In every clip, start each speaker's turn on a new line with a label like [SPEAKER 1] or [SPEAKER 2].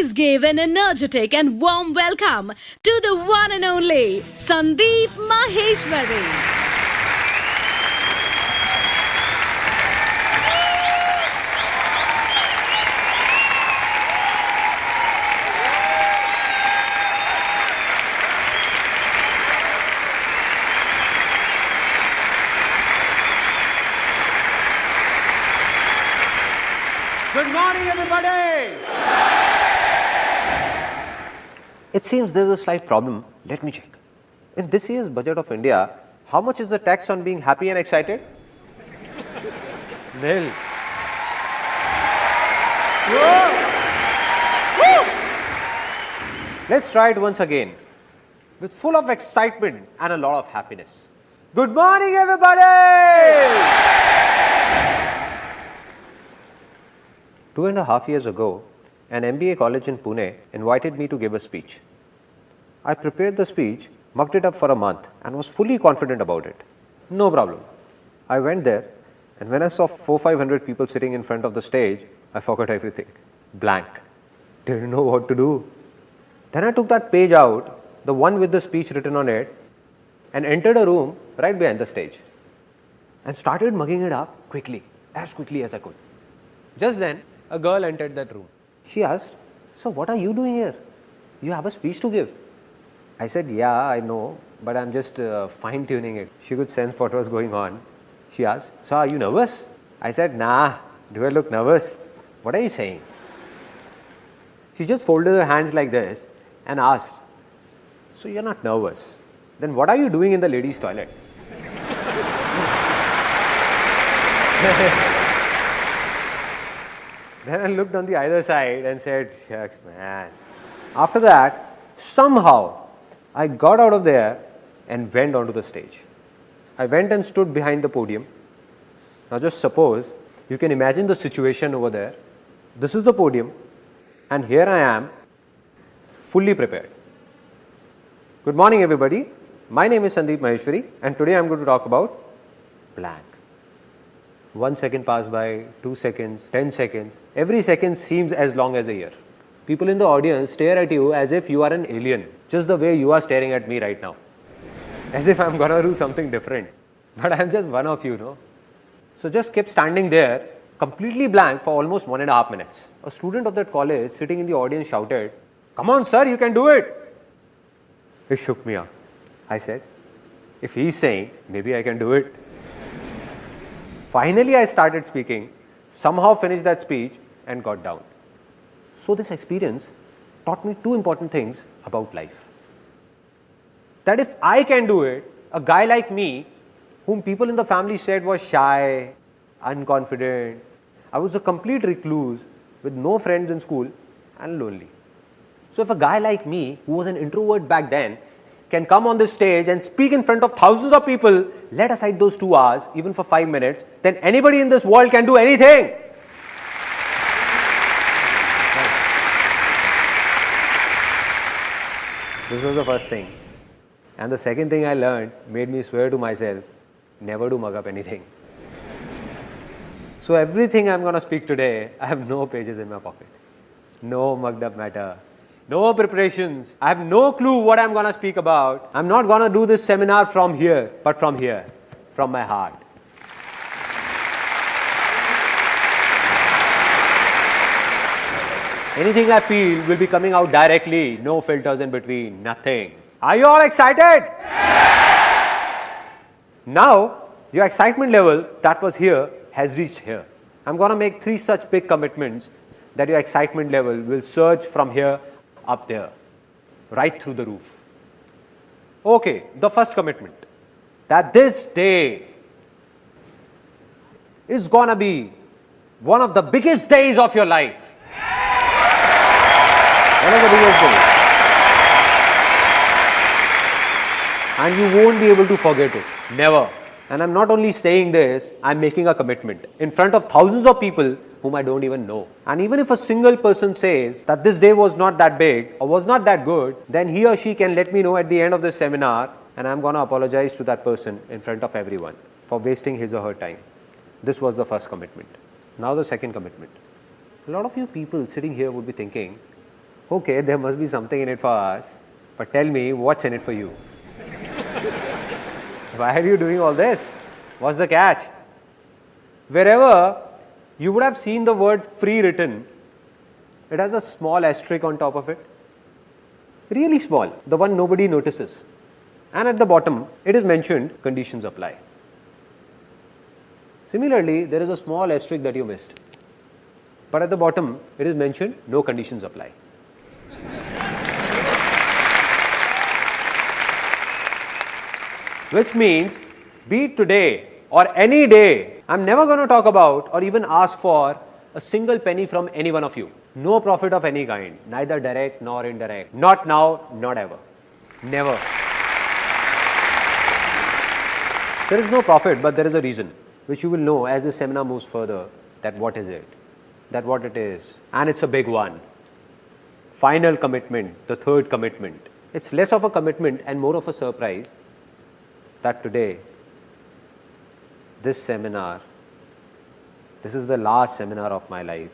[SPEAKER 1] Please give an energetic and warm welcome to the one and only Sandeep Maheshwari.
[SPEAKER 2] Good morning, everybody!
[SPEAKER 3] It seems there is a slight problem. Let me check. In this year's budget of India, how much is the tax on being happy and excited? Nil. Let's try it once again with full of excitement and a lot of happiness. Good morning, everybody! 2.5 years ago, an MBA college in Pune invited me to give a speech. I prepared the speech, mucked it up for a month and was fully confident about it. No problem. I went there and when I saw 400-500 people sitting in front of the stage, I forgot everything. Blank. Didn't know what to do. Then I took that page out, the one with the speech written on it, and entered a room right behind the stage and started mugging it up as quickly as I could. Just then, a girl entered that room. She asked, "So what are you doing here? You have a speech to give." I said, "Yeah, I know, but I'm just fine-tuning it." She could sense what was going on. She asked, "So are you nervous?" I said, "Nah, do I look nervous? What are you saying?" She just folded her hands like this and asked, "So you're not nervous? Then what are you doing in the ladies' toilet?" Then I looked on the other side and said, "Shucks, man." After that, somehow, I got out of there and went onto the stage. I went and stood behind the podium. Now just suppose, you can imagine the situation over there. This is the podium and here I am, fully prepared. Good morning, everybody. My name is Sandeep Maheshwari and today I am going to talk about blank. 1 second passed by, 2 seconds, 10 seconds. Every second seems as long as a year. People in the audience stare at you as if you are an alien, just the way you are staring at me right now. As if I'm gonna do something different. But I'm just one of you, no? So just kept standing there, completely blank for almost 1.5 minutes. A student of that college sitting in the audience shouted, "Come on, sir, you can do it." It shook me up. I said, if he's saying, maybe I can do it. Finally, I started speaking, somehow finished that speech and got down. So this experience taught me 2 important things about life. That if I can do it, a guy like me, whom people in the family said was shy, unconfident, I was a complete recluse with no friends in school and lonely. So if a guy like me, who was an introvert back then, can come on this stage and speak in front of thousands of people, let aside those 2 hours, even for 5 minutes, then anybody in this world can do anything. This was the first thing. And the second thing I learned made me swear to myself, never to mug up anything. So everything I'm going to speak today, I have no pages in my pocket. No mugged up matter. No preparations. I have no clue what I'm going to speak about. I'm not going to do this seminar from here, but from here, from my heart. Anything I feel will be coming out directly. No filters in between. Nothing. Are you all excited? Now, your excitement level that was here has reached here. I'm going to make 3 such big commitments that your excitement level will surge from here up there, right through the roof. Okay, the first commitment, that this day is gonna be one of the biggest days of your life. One of the biggest days. And you won't be able to forget it. Never. And I'm not only saying this, I'm making a commitment in front of thousands of people whom I don't even know. And even if a single person says that this day was not that big or was not that good, then he or she can let me know at the end of this seminar and I'm going to apologize to that person in front of everyone for wasting his or her time. This was the first commitment. Now the second commitment. A lot of you people sitting here would be thinking, Okay, there must be something in it for us, but tell me what's in it for you? Why are you doing all this? What's the catch? Wherever you would have seen the word free written, it has a small asterisk on top of it. Really small, the one nobody notices. And at the bottom, it is mentioned conditions apply. Similarly, there is a small asterisk that you missed. But at the bottom, it is mentioned no conditions apply. Which means, be it today or any day, I'm never going to talk about or even ask for a single penny from any one of you. No profit of any kind, neither direct nor indirect. Not now, not ever. Never. There is no profit, but there is a reason, which you will know as this seminar moves further, that what is it, that what it is. And it's a big one. Final commitment, the third commitment. It's less of a commitment and more of a surprise that today, this seminar, this is the last seminar of my life,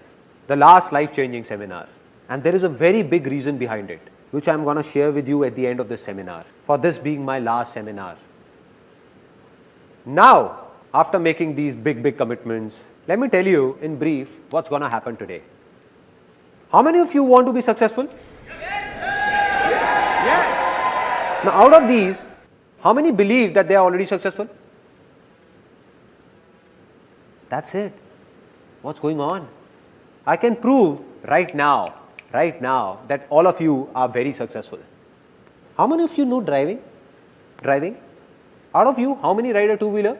[SPEAKER 3] the last life-changing seminar. And there is a very big reason behind it, which I'm going to share with you at the end of this seminar, for this being my last seminar. Now, after making these big commitments, let me tell you in brief what's going to happen today. How many of you want to be successful? Yes. Now, out of these, how many believe that they are already successful? That's it. What's going on? I can prove right now, that all of you are very successful. How many of you know driving? Out of you, how many ride a two-wheeler?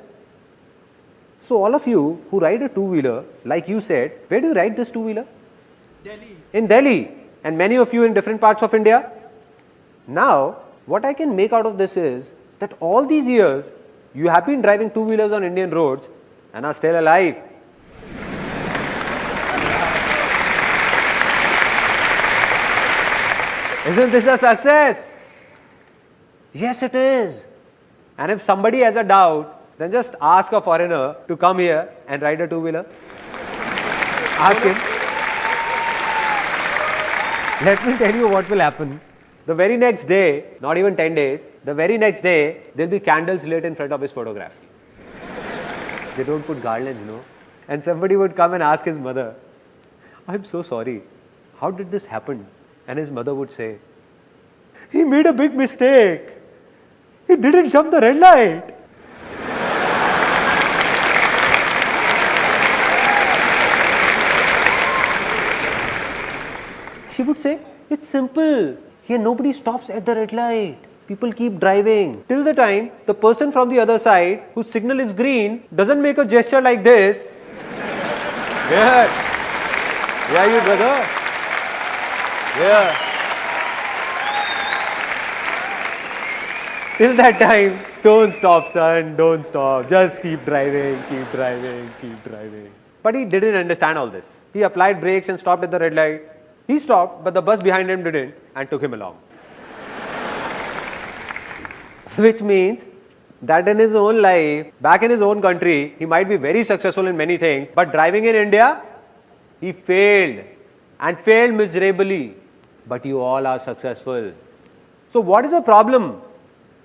[SPEAKER 3] So all of you who ride a two-wheeler, like you said, where do you ride this two-wheeler?
[SPEAKER 2] Delhi.
[SPEAKER 3] In Delhi. And many of you in different parts of India. Now, what I can make out of this is that all these years, you have been driving two-wheelers on Indian roads and are still alive. Isn't this a success? Yes, it is. And if somebody has a doubt, then just ask a foreigner to come here and ride a two-wheeler. Ask him. Let me tell you what will happen. The very next day, not even 10 days, the very next day, there'll be candles lit in front of his photograph. They don't put garlands, no? And somebody would come and ask his mother, I'm so sorry, how did this happen? And his mother would say, he made a big mistake. He didn't jump the red light. She would say, it's simple. Here nobody stops at the red light. People keep driving. Till the time the person from the other side whose signal is green doesn't make a gesture like this. Yeah. Yeah, you brother. Yeah. Till that time, don't stop, son, don't stop. Just keep driving, keep driving, keep driving. But he didn't understand all this. He applied brakes and stopped at the red light. He stopped, but the bus behind him didn't and took him along. Which means that in his own life, back in his own country, he might be very successful in many things, but driving in India, he failed and failed miserably. But you all are successful. So what is the problem?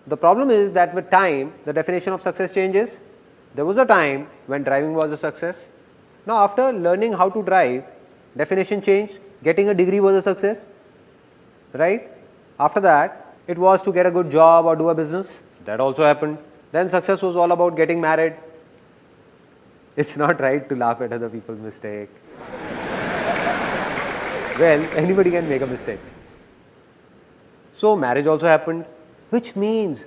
[SPEAKER 3] The problem is that with time, the definition of success changes. There was a time when driving was a success. Now after learning how to drive, definition changed. Getting a degree was a success, right? After that, it was to get a good job or do a business. That also happened. Then success was all about getting married. It's not right to laugh at other people's mistake. Well, anybody can make a mistake. So marriage also happened, which means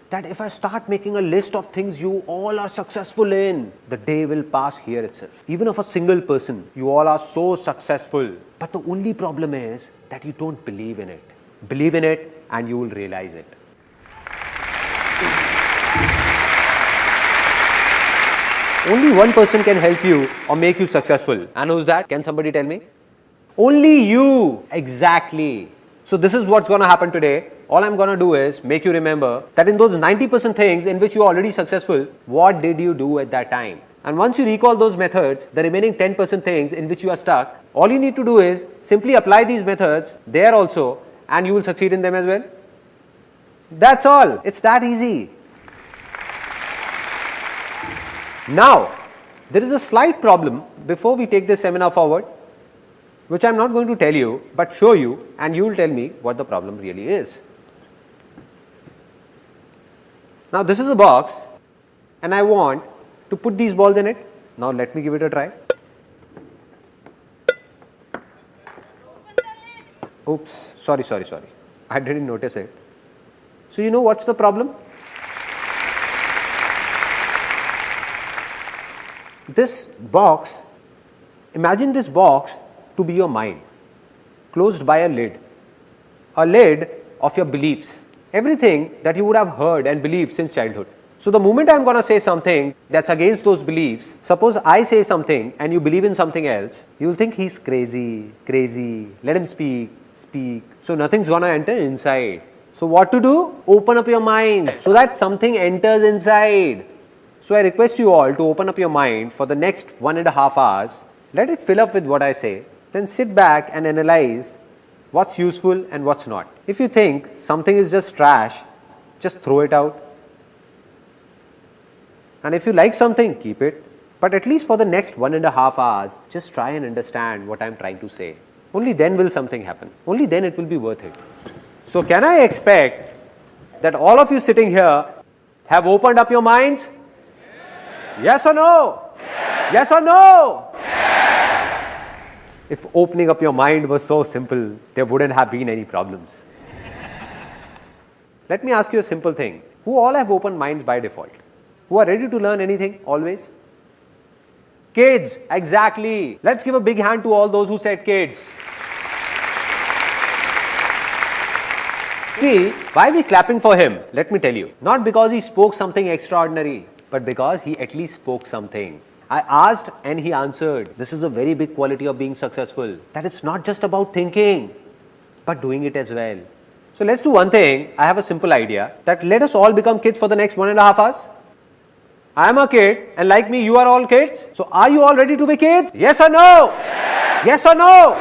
[SPEAKER 3] that if I start making a list of things you all are successful in, the day will pass here itself. Even of a single person, you all are so successful. But the only problem is that you don't believe in it. Believe in it and you will realize it. Only one person can help you or make you successful. And who's that? Can somebody tell me? Only you. Exactly. So this is what's going to happen today. All I'm going to do is make you remember that in those 90% things in which you are already successful, what did you do at that time? And once you recall those methods, the remaining 10% things in which you are stuck, all you need to do is simply apply these methods there also, and you will succeed in them as well. That's all. It's that easy. Now, there is a slight problem before we take this seminar forward, which I am not going to tell you, but show you, and you will tell me what the problem really is. Now, this is a box, and I want to put these balls in it. Now, let me give it a try. Oops, sorry. I didn't notice it. So, you know what's the problem? This box, imagine this box to be your mind, closed by a lid of your beliefs, everything that you would have heard and believed since childhood. So the moment I am going to say something that's against those beliefs, suppose I say something and you believe in something else, you will think he's crazy, let him speak. So nothing's going to enter inside. So what to do? Open up your mind so that something enters inside. So I request you all to open up your mind for the next 1.5 hours. Let it fill up with what I say. Then sit back and analyze what's useful and what's not. If you think something is just trash, just throw it out. And if you like something, keep it. But at least for the next 1.5 hours, just try and understand what I'm trying to say. Only then will something happen. Only then it will be worth it. So can I expect that all of you sitting here have opened up your minds? Yes or no? Yes or no? If opening up your mind was so simple, there wouldn't have been any problems. Let me ask you a simple thing. Who all have open minds by default? Who are ready to learn anything always? Kids, exactly. Let's give a big hand to all those who said kids. See, why are we clapping for him? Let me tell you. Not because he spoke something extraordinary, but because he at least spoke something. I asked and he answered. This is a very big quality of being successful. That it's not just about thinking, but doing it as well. So let's do one thing. I have a simple idea that let us all become kids for the next 1.5 hours. I am a kid and like me you are all kids. So are you all ready to be kids? Yes or no? Yes or no?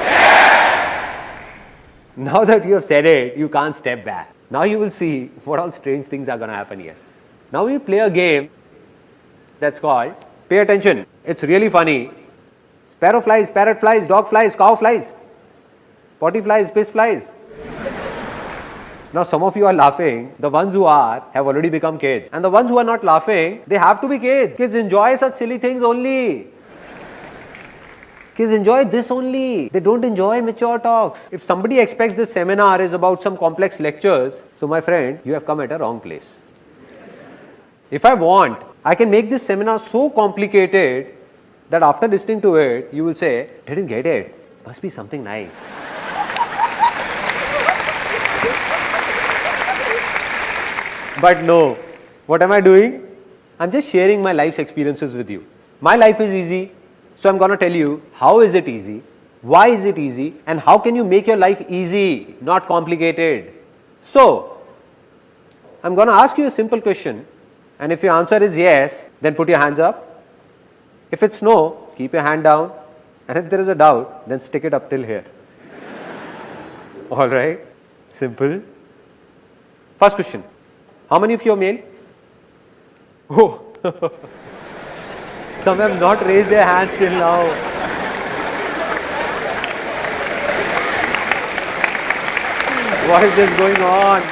[SPEAKER 3] Now that you have said it, you can't step back. Now you will see what all strange things are going to happen here. Now we play a game that's called, pay attention, it's really funny. Sparrow flies, parrot flies, dog flies, cow flies, potty flies, piss flies. Now some of you are laughing. The ones who are have already become kids. And the ones who are not laughing, they have to be kids. Kids enjoy such silly things only. Kids enjoy this only. They don't enjoy mature talks. If somebody expects this seminar is about some complex lectures, so my friend, you have come at a wrong place. If I want, I can make this seminar so complicated that after listening to it, you will say, didn't get it. Must be something nice. But no, what am I doing? I'm just sharing my life's experiences with you. My life is easy, so I'm going to tell you how is it easy, why is it easy, and how can you make your life easy, not complicated. So, I'm going to ask you a simple question, and if your answer is yes, then put your hands up. If it's no, keep your hand down, and if there is a doubt, then stick it up till here. Alright, simple. First question. How many of you are male? Oh, some have not raised their hands till now. What is this going on?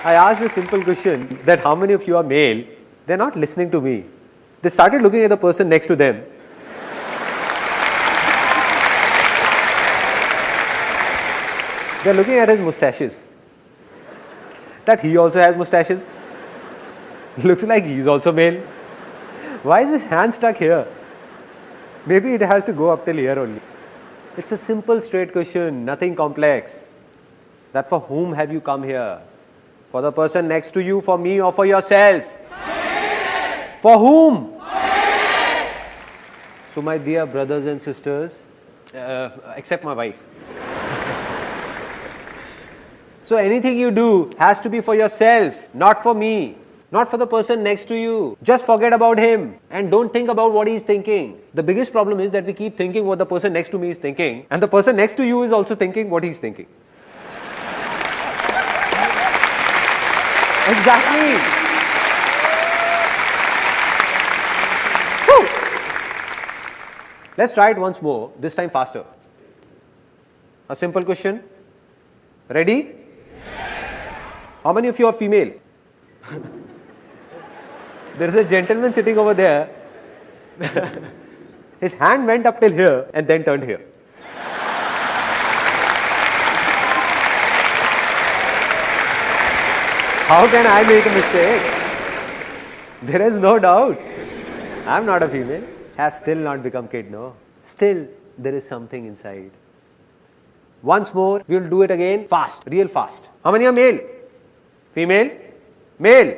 [SPEAKER 3] I asked a simple question that how many of you are male? They are not listening to me. They started looking at the person next to them. They are looking at his mustaches. That he also has mustaches. Looks like he is also male. Why is his hand stuck here? Maybe it has to go up till here only. It's a simple straight question, nothing complex. That for whom have you come here? For the person next to you, for me, or for yourself? For whom? So my dear brothers and sisters, except my wife. So anything you do has to be for yourself, not for me. not for the person next to you. Just forget about him and don't think about what he's thinking. The biggest problem is that we keep thinking what the person next to me is thinking, and the person next to you is also thinking what he's thinking. Exactly. Woo. Let's try it once more, this time faster. A simple question. Ready? How many of you are female? There is a gentleman sitting over there. His hand went up till here and then turned here. How can I make a mistake? There is no doubt. I am not a female. Have still not become kid, no. Still, there is something inside. Once more, we will do it again, fast, real fast. How many are male? Female? Male?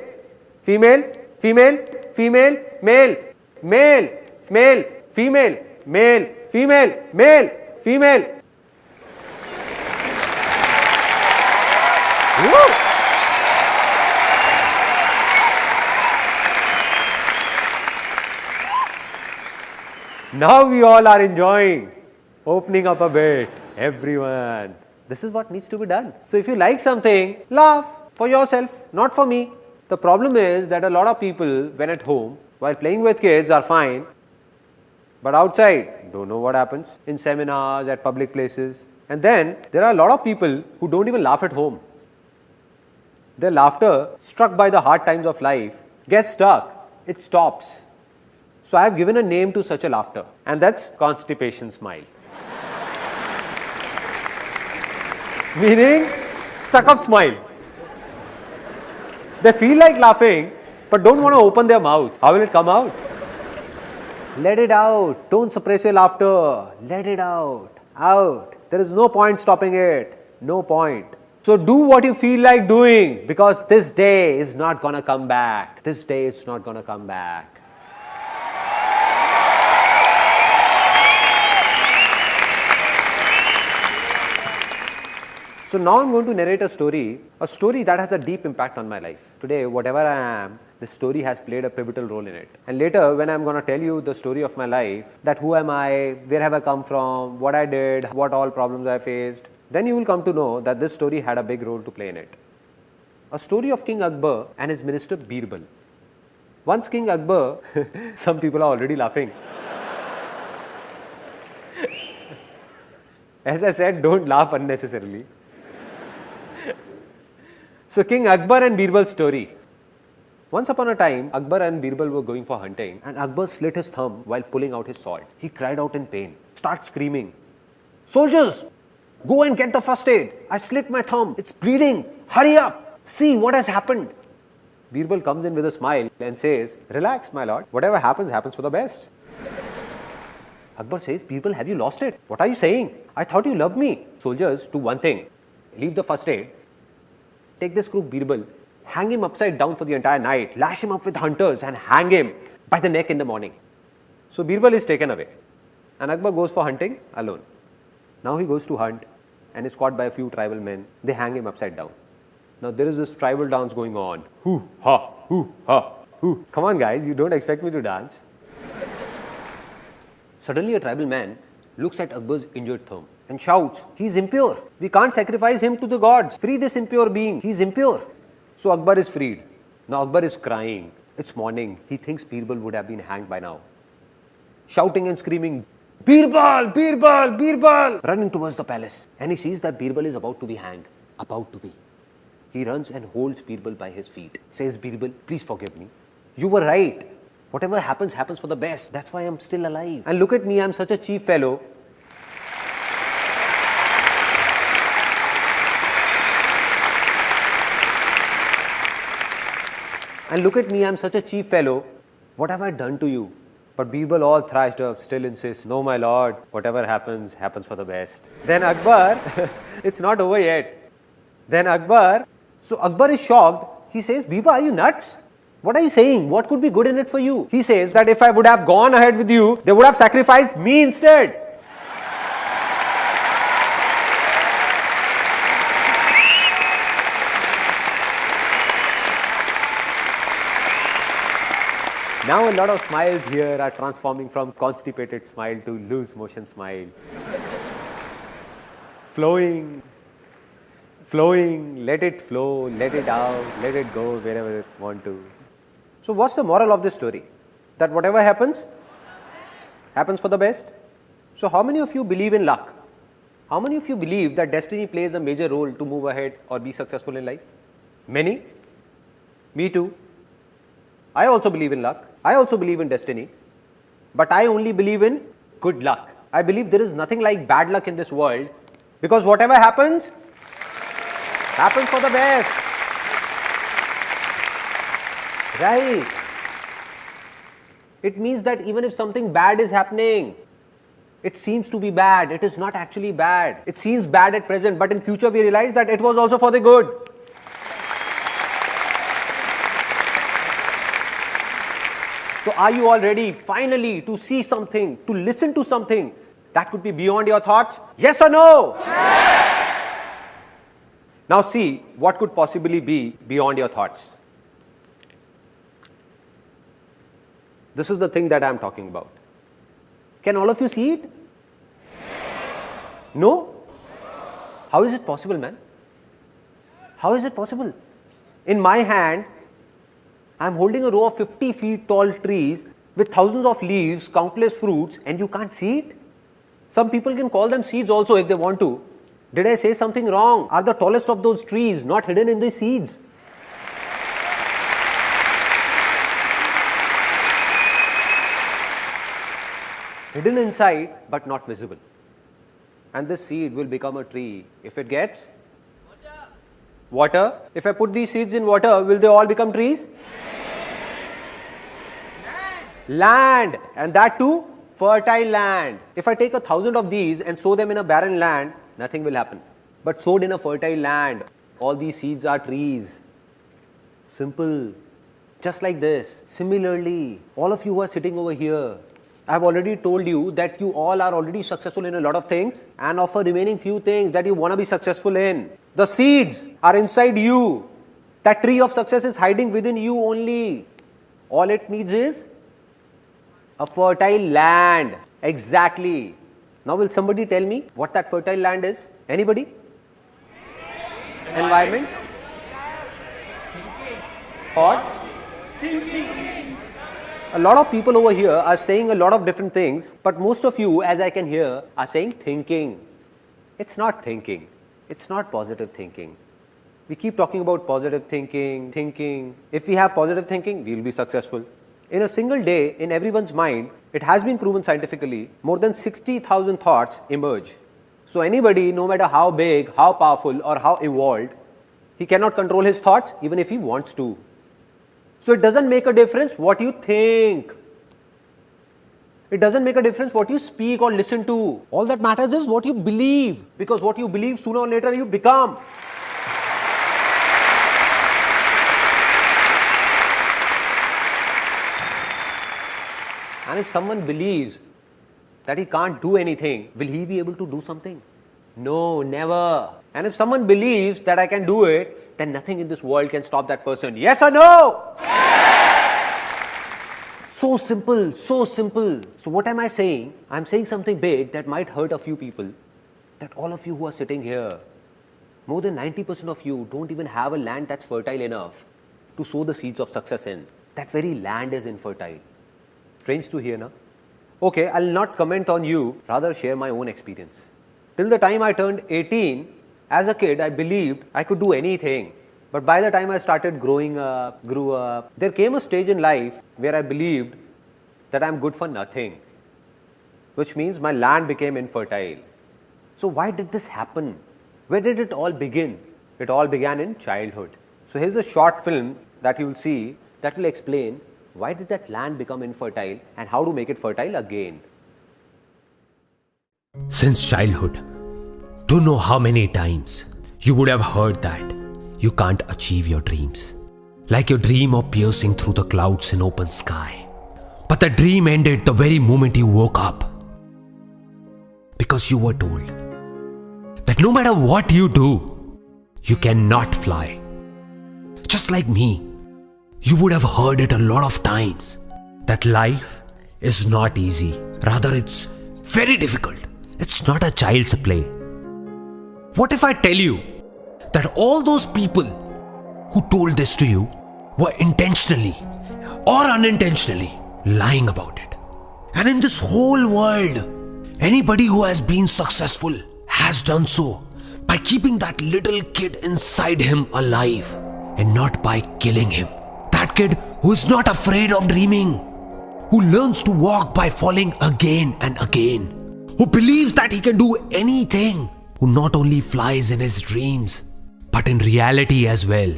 [SPEAKER 3] Female? Female? Female? Male? Male? Male? Female? Male? Female? Male? Female? Woo! Now we all are enjoying, opening up a bit. Everyone. This is what needs to be done. So if you like something, laugh for yourself, not for me. The problem is that a lot of people, when at home, while playing with kids are fine, but outside, don't know what happens in seminars, at public places. And then there are a lot of people who don't even laugh at home. Their laughter, struck by the hard times of life, gets stuck. It stops. So I have given a name to such a laughter, and that's constipation smile. Meaning, stuck up smile. They feel like laughing, but don't want to open their mouth. How will it come out? Let it out. Don't suppress your laughter. Let it out. Out. There is no point stopping it. No point. So do what you feel like doing, because this day is not gonna come back. This day is not gonna come back. So now I'm going to narrate a story that has a deep impact on my life. Today, whatever I am, this story has played a pivotal role in it. And later, when I'm going to tell you the story of my life, that who am I, where have I come from, what I did, what all problems I faced, then you will come to know that this story had a big role to play in it. A story of King Akbar and his minister Birbal. Once King Akbar, some people are already laughing. As I said, don't laugh unnecessarily. So King Akbar and Birbal's story. Once upon a time, Akbar and Birbal were going for hunting, and Akbar slit his thumb while pulling out his sword. He cried out in pain, starts screaming, "Soldiers, go and get the first aid. I slit my thumb. It's bleeding. Hurry up. See what has happened." Birbal comes in with a smile and says, "Relax, my lord. Whatever happens, happens for the best." Akbar says, "Birbal, have you lost it? What are you saying? I thought you loved me." "Soldiers, do one thing. Leave the first aid. Take this crook Birbal, hang him upside down for the entire night, lash him up with hunters and hang him by the neck in the morning." So Birbal is taken away and Akbar goes for hunting alone. Now he goes to hunt and is caught by a few tribal men. They hang him upside down. Now there is this tribal dance going on. Hoo, ha, hoo, ha, hoo. Come on guys, you don't expect me to dance. Suddenly a tribal man looks at Akbar's injured thumb and shouts, "He is impure. We can't sacrifice him to the gods. Free this impure being. He is impure." So Akbar is freed. Now Akbar is crying. It's morning. He thinks Birbal would have been hanged by now. Shouting and screaming, "Birbal! Birbal! Birbal!" Running towards the palace. And he sees that Birbal is about to be hanged. About to be. He runs and holds Birbal by his feet. Says, "Birbal, please forgive me. You were right. Whatever happens, happens for the best. That's why I'm still alive. And look at me, I'm such a cheap fellow. And look at me, I'm such a cheap fellow. What have I done to you?" But Birbal, all thrashed up, still insists, "No, my lord, whatever happens, happens for the best." Then Akbar, it's not over yet. Then Akbar is shocked. He says, "Birbal, are you nuts? What are you saying? What could be good in it for you?" He says that if I would have gone ahead with you, they would have sacrificed me instead. Now a lot of smiles here are transforming from constipated smile to loose motion smile. Flowing, let it flow, let it out, let it go wherever it want to. So what's the moral of this story? That whatever happens for the best. So how many of you believe in luck? How many of you believe that destiny plays a major role to move ahead or be successful in life? Many? Me too. I also believe in luck. I also believe in destiny. But I only believe in good luck. I believe there is nothing like bad luck in this world, because whatever happens for the best. Right. It means that even if something bad is happening, it seems to be bad. It is not actually bad. It seems bad at present, but in future we realize that it was also for the good. So are you all ready finally to see something, to listen to something that could be beyond your thoughts? Yes or no? Yes. Now see what could possibly be beyond your thoughts. This is the thing that I am talking about. Can all of you see it? No? How is it possible, man? How is it possible? In my hand, I am holding a row of 50 feet tall trees with thousands of leaves, countless fruits, and you can't see it? Some people can call them seeds also if they want to. Did I say something wrong? Are the tallest of those trees not hidden in the seeds? Hidden inside but not visible. And this seed will become a tree if it gets water. If I put these seeds in water, will they all become trees? Land. And that too, fertile land. If I take 1,000 of these and sow them in a barren land, nothing will happen. But sowed in a fertile land, all these seeds are trees. Simple. Just like this. Similarly, all of you who are sitting over here, I have already told you that you all are already successful in a lot of things and of a remaining few things that you want to be successful in. The seeds are inside you. That tree of success is hiding within you only. All it needs is a fertile land. Exactly. Now will somebody tell me what that fertile land is? Anybody? Environment? Thoughts? A lot of people over here are saying a lot of different things, but most of you, as I can hear, are saying thinking. It's not thinking. It's not positive thinking. We keep talking about positive thinking. If we have positive thinking, we will be successful. In a single day, in everyone's mind, it has been proven scientifically, more than 60,000 thoughts emerge. So anybody, no matter how big, how powerful, or how evolved, he cannot control his thoughts even if he wants to. So it doesn't make a difference what you think. It doesn't make a difference what you speak or listen to. All that matters is what you believe. Because what you believe, sooner or later you become. And if someone believes that he can't do anything, will he be able to do something? No, never. And if someone believes that I can do it, then nothing in this world can stop that person. Yes or no? Yes! So simple, so simple. So what am I saying? I'm saying something big that might hurt a few people. That all of you who are sitting here, more than 90% of you don't even have a land that's fertile enough to sow the seeds of success in. That very land is infertile. Strange to hear, na? Okay, I'll not comment on you, rather share my own experience. Till the time I turned 18, as a kid, I believed I could do anything. But by the time I started growing up, grew up, there came a stage in life where I believed that I'm good for nothing. Which means my land became infertile. So why did this happen? Where did it all begin? It all began in childhood. So here's a short film that you will see that will explain why did that land become infertile and how to make it fertile again.
[SPEAKER 4] Since childhood, don't know how many times you would have heard that you can't achieve your dreams. Like your dream of piercing through the clouds in open sky. But the dream ended the very moment you woke up. Because you were told that no matter what you do, you cannot fly. Just like me, you would have heard it a lot of times that life is not easy. Rather, it's very difficult. It's not a child's play. What if I tell you that all those people who told this to you were intentionally or unintentionally lying about it? And in this whole world, anybody who has been successful has done so by keeping that little kid inside him alive and not by killing him. That kid who is not afraid of dreaming, who learns to walk by falling again and again, who believes that he can do anything, who not only flies in his dreams, but in reality as well.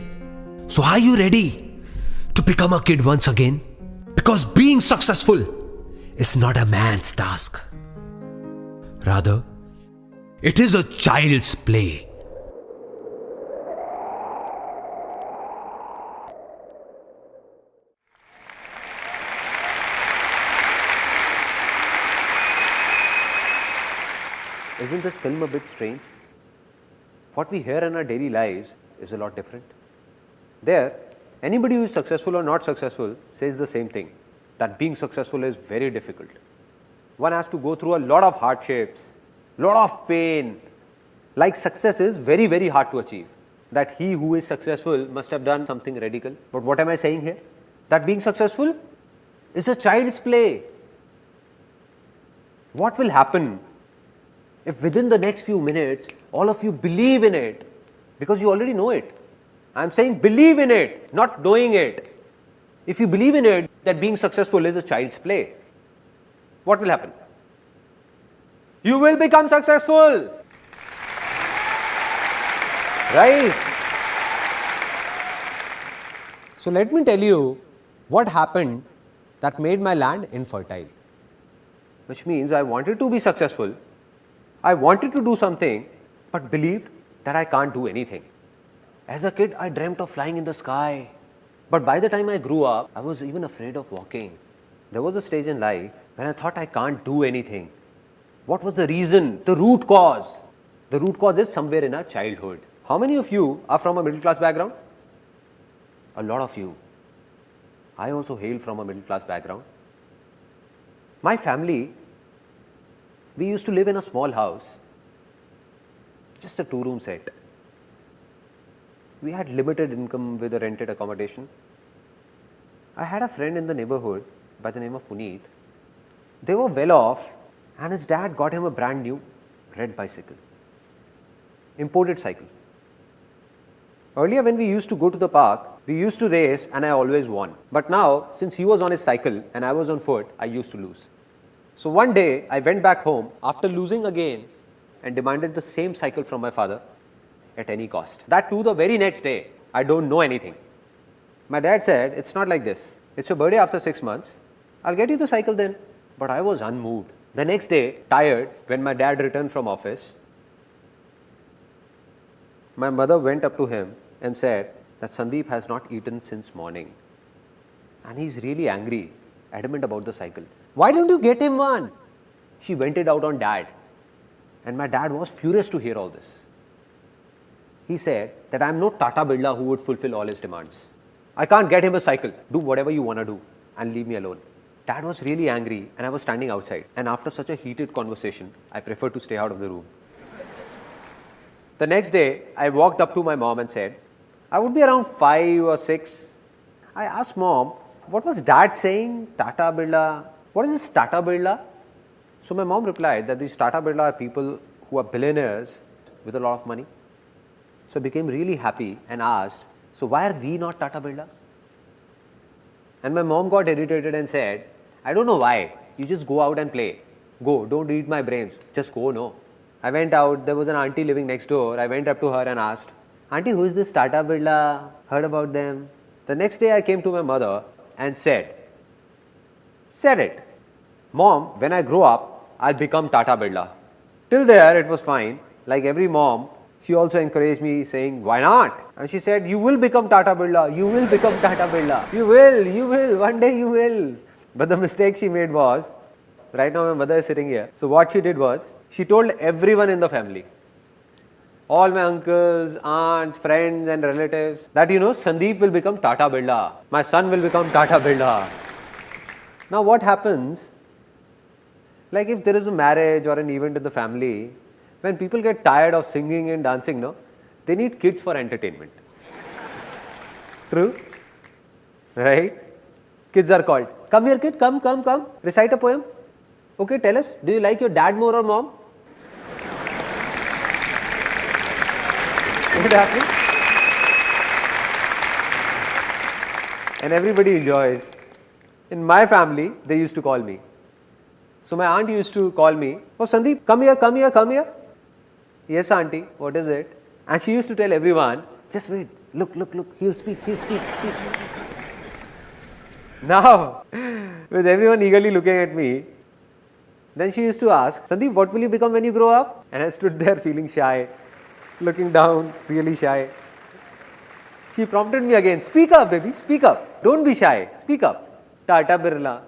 [SPEAKER 4] So are you ready to become a kid once again? Because being successful is not a man's task. Rather, it is a child's play.
[SPEAKER 3] Isn't this film a bit strange? What we hear in our daily lives is a lot different. There, anybody who is successful or not successful says the same thing, that being successful is very difficult. One has to go through a lot of hardships, lot of pain. Like success is very, very hard to achieve. That he who is successful must have done something radical. But what am I saying here? That being successful is a child's play. What will happen if within the next few minutes, all of you believe in it? Because you already know it. I am saying believe in it, not knowing it. If you believe in it, that being successful is a child's play, what will happen? You will become successful. Right? So let me tell you what happened that made my land infertile. Which means I wanted to be successful. I wanted to do something, but believed that I can't do anything. As a kid, I dreamt of flying in the sky. But by the time I grew up, I was even afraid of walking. There was a stage in life when I thought I can't do anything. What was the reason? The root cause. The root cause is somewhere in our childhood. How many of you are from a middle class background? A lot of you. I also hail from a middle class background. My family, we used to live in a small house, just a 2-room set. We had limited income with a rented accommodation. I had a friend in the neighborhood by the name of Puneet. They were well off and his dad got him a brand new red bicycle, imported cycle. Earlier when we used to go to the park, we used to race and I always won. But now, since he was on his cycle and I was on foot, I used to lose. So one day, I went back home after losing again and demanded the same cycle from my father at any cost. That too the very next day. I don't know anything. My dad said, it's not like this. It's your birthday after 6 months. I'll get you the cycle then. But I was unmoved. The next day, tired, when my dad returned from office, my mother went up to him and said that Sandeep has not eaten since morning. And he's really angry, adamant about the cycle. Why don't you get him one? She vented out on dad. And my dad was furious to hear all this. He said that I am no Tata Birla who would fulfill all his demands. I can't get him a cycle. Do whatever you want to do and leave me alone. Dad was really angry and I was standing outside. And after such a heated conversation, I preferred to stay out of the room. The next day, I walked up to my mom and said, I would be around 5 or 6. I asked mom, what was dad saying? Tata Birla. What is this Tata Birla? So my mom replied that these Tata Birla are people who are billionaires with a lot of money. So I became really happy and asked, so why are we not Tata Birla? And my mom got irritated and said, I don't know why. You just go out and play. Go, don't read my brains. Just go, no. I went out, there was an auntie living next door. I went up to her and asked, Auntie, who is this Tata Birla? Heard about them? The next day I came to my mother and said it. Mom, when I grow up, I'll become Tata Birla. Till there, it was fine. Like every mom, she also encouraged me saying, why not? And she said, you will become Tata Birla. You will become Tata Birla. You will. One day you will. But the mistake she made was, right now my mother is sitting here. So what she did was, she told everyone in the family, all my uncles, aunts, friends and relatives, that Sandeep will become Tata Birla. My son will become Tata Birla. Now what happens, like if there is a marriage or an event in the family, when people get tired of singing and dancing, no, they need kids for entertainment. True? Right? Kids are called. Come here kid, come. Recite a poem. Okay, tell us, do you like your dad more or mom? What happens? And everybody enjoys. In my family, they used to call me. So my aunt used to call me, oh Sandeep, come here. Yes auntie, what is it? And she used to tell everyone, just wait, look, he'll speak. Now, with everyone eagerly looking at me, then she used to ask, Sandeep, what will you become when you grow up? And I stood there feeling shy, looking down, really shy. She prompted me again, speak up baby, speak up. Don't be shy, speak up. Tata Birla.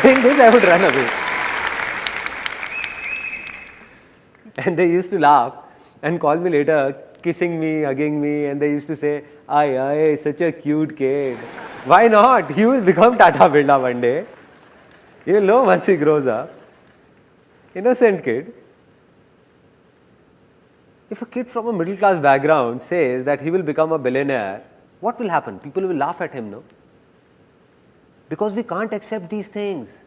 [SPEAKER 3] Saying this, I would run away. And they used to laugh and call me later, kissing me, hugging me, and they used to say, ay, such a cute kid. Why not? He will become Tata Birla one day. You will know once he grows up. Innocent kid. If a kid from a middle class background says that he will become a billionaire, what will happen? People will laugh at him, no? Because we can't accept these things.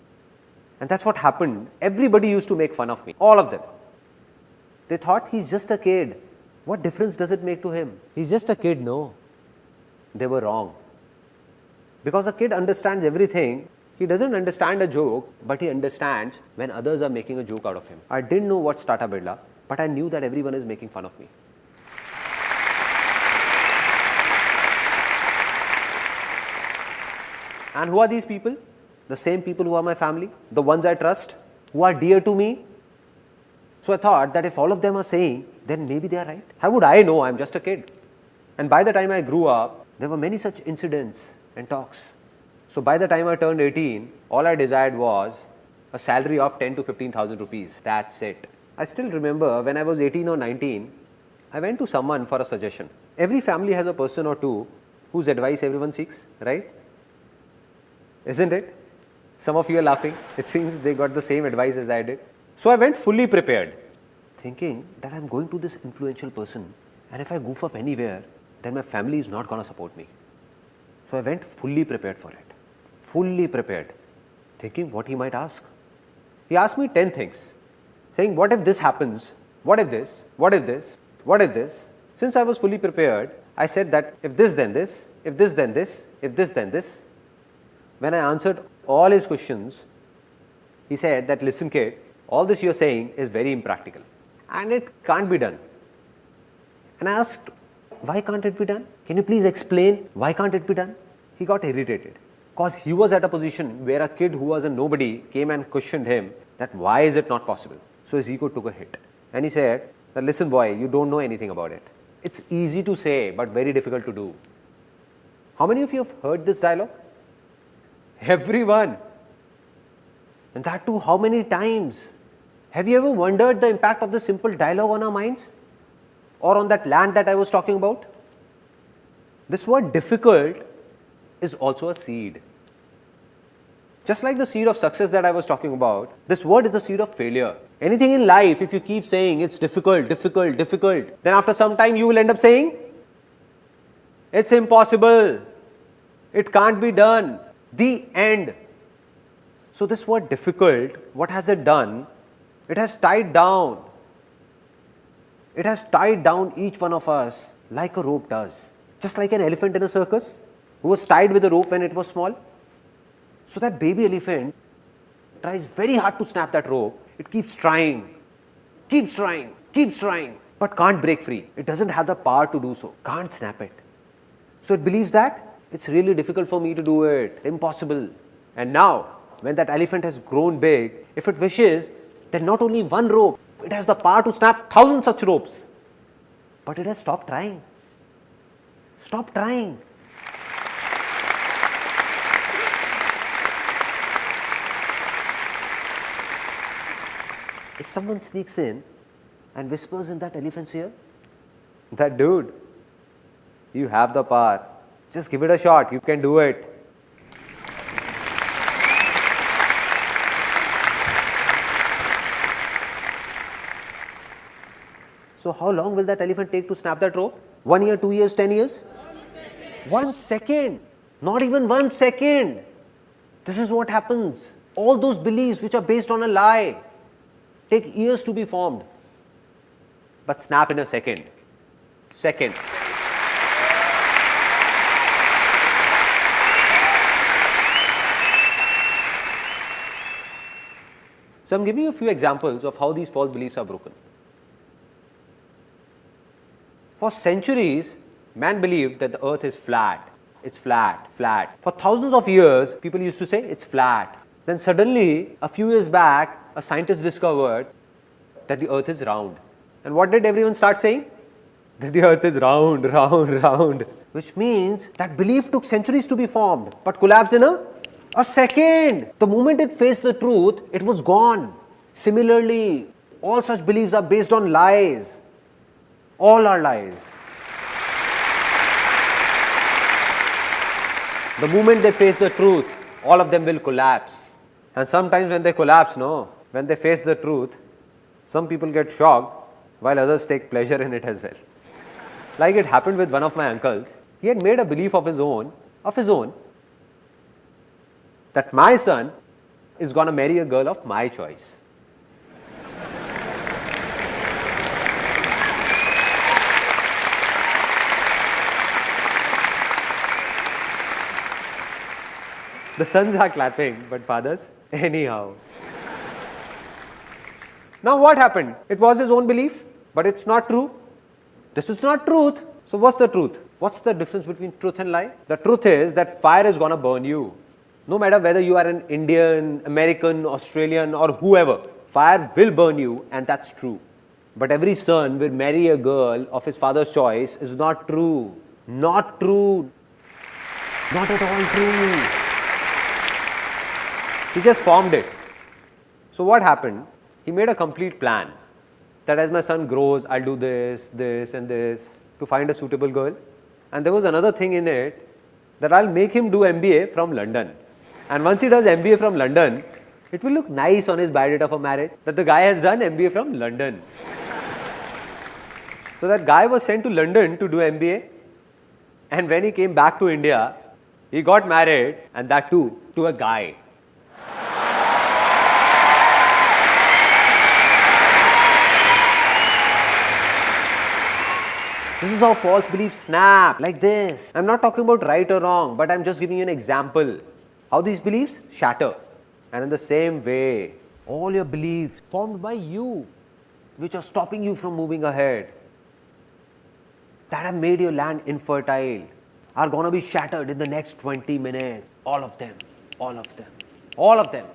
[SPEAKER 3] And that's what happened. Everybody used to make fun of me. All of them. They thought he's just a kid. What difference does it make to him? He's just a kid, no. They were wrong. Because a kid understands everything. He doesn't understand a joke, but he understands when others are making a joke out of him. I didn't know what's Tata Birla, but I knew that everyone is making fun of me. And who are these people? The same people who are my family, the ones I trust, who are dear to me. So I thought that if all of them are saying, then maybe they are right. How would I know? I'm just a kid. And by the time I grew up, there were many such incidents and talks. So by the time I turned 18, all I desired was a salary of 10 to 15,000 rupees. That's it. I still remember when I was 18 or 19, I went to someone for a suggestion. Every family has a person or two whose advice everyone seeks, right? Isn't it? Some of you are laughing. It seems they got the same advice as I did. So I went fully prepared, thinking that I'm going to this influential person, and if I goof up anywhere, then my family is not going to support me. So I went fully prepared for it. Fully prepared, thinking what he might ask. He asked me 10 things, saying, what if this happens? What if this? What if this? What if this? Since I was fully prepared, I said that if this then this, if this then this, if this then this. When I answered all his questions, he said that, listen kid, all this you're saying is very impractical and it can't be done. And I asked, why can't it be done? Can you please explain why can't it be done? He got irritated because he was at a position where a kid who was a nobody came and questioned him that why is it not possible? So his ego took a hit and he said that, listen boy, you don't know anything about it. It's easy to say but very difficult to do. How many of you have heard this dialogue? Everyone. And that too, how many times? Have you ever wondered the impact of this simple dialogue on our minds? Or on that land that I was talking about? This word difficult is also a seed. Just like the seed of success that I was talking about, this word is the seed of failure. Anything in life, if you keep saying it's difficult, then after some time you will end up saying, it's impossible, it can't be done, the end. So this word difficult, what has it done? It has tied down. It has tied down each one of us like a rope does. Just like an elephant in a circus who was tied with a rope when it was small. So that baby elephant tries very hard to snap that rope. It keeps trying, but can't break free. It doesn't have the power to do so, can't snap it. So it believes that it's really difficult for me to do it, impossible. And now, when that elephant has grown big, if it wishes, then not only one rope, it has the power to snap 1,000 such ropes. But it has stopped trying. Stop trying. If someone sneaks in and whispers in that elephant's ear, that dude, you have the power, Just give it a shot. You can do it. So how long will that elephant take to snap that rope? 1 year, 2 years, 10 years? 1 second. Not even 1 second. This is what happens. All those beliefs which are based on a lie take years to be formed. But snap in a second. Second. So I'm giving you a few examples of how these false beliefs are broken. For centuries, man believed that the earth is flat. It's flat, flat. For thousands of years, people used to say it's flat. Then suddenly, a few years back, a scientist discovered that the earth is round. And what did everyone start saying? That the earth is round, round, round. Which means that belief took centuries to be formed, but collapsed in a second. The moment it faced the truth, it was gone. Similarly, all such beliefs are based on lies. All are lies. The moment they face the truth, all of them will collapse. And sometimes when they collapse, when they face the truth, some people get shocked while others take pleasure in it as well. Like it happened with one of my uncles. He had made a belief of his own, that my son is going to marry a girl of my choice. The sons are clapping, but fathers, anyhow. Now what happened? It was his own belief, but it's not true. This is not truth. So what's the truth? What's the difference between truth and lie? The truth is that fire is going to burn you. No matter whether you are an Indian, American, Australian or whoever, fire will burn you, and that's true. But every son will marry a girl of his father's choice is not true. Not true. Not at all true. He just formed it. So what happened? He made a complete plan that as my son grows, I'll do this, this and this to find a suitable girl. And there was another thing in it that I'll make him do MBA from London. And once he does MBA from London, it will look nice on his biodata for marriage that the guy has done MBA from London. So that guy was sent to London to do MBA. And when he came back to India, he got married, and that too, to a guy. This is how false beliefs snap, like this. I'm not talking about right or wrong, but I'm just giving you an example. How these beliefs shatter. And in the same way, all your beliefs formed by you, which are stopping you from moving ahead, that have made your land infertile, are going to be shattered in the next 20 minutes. All of them. All of them. All of them.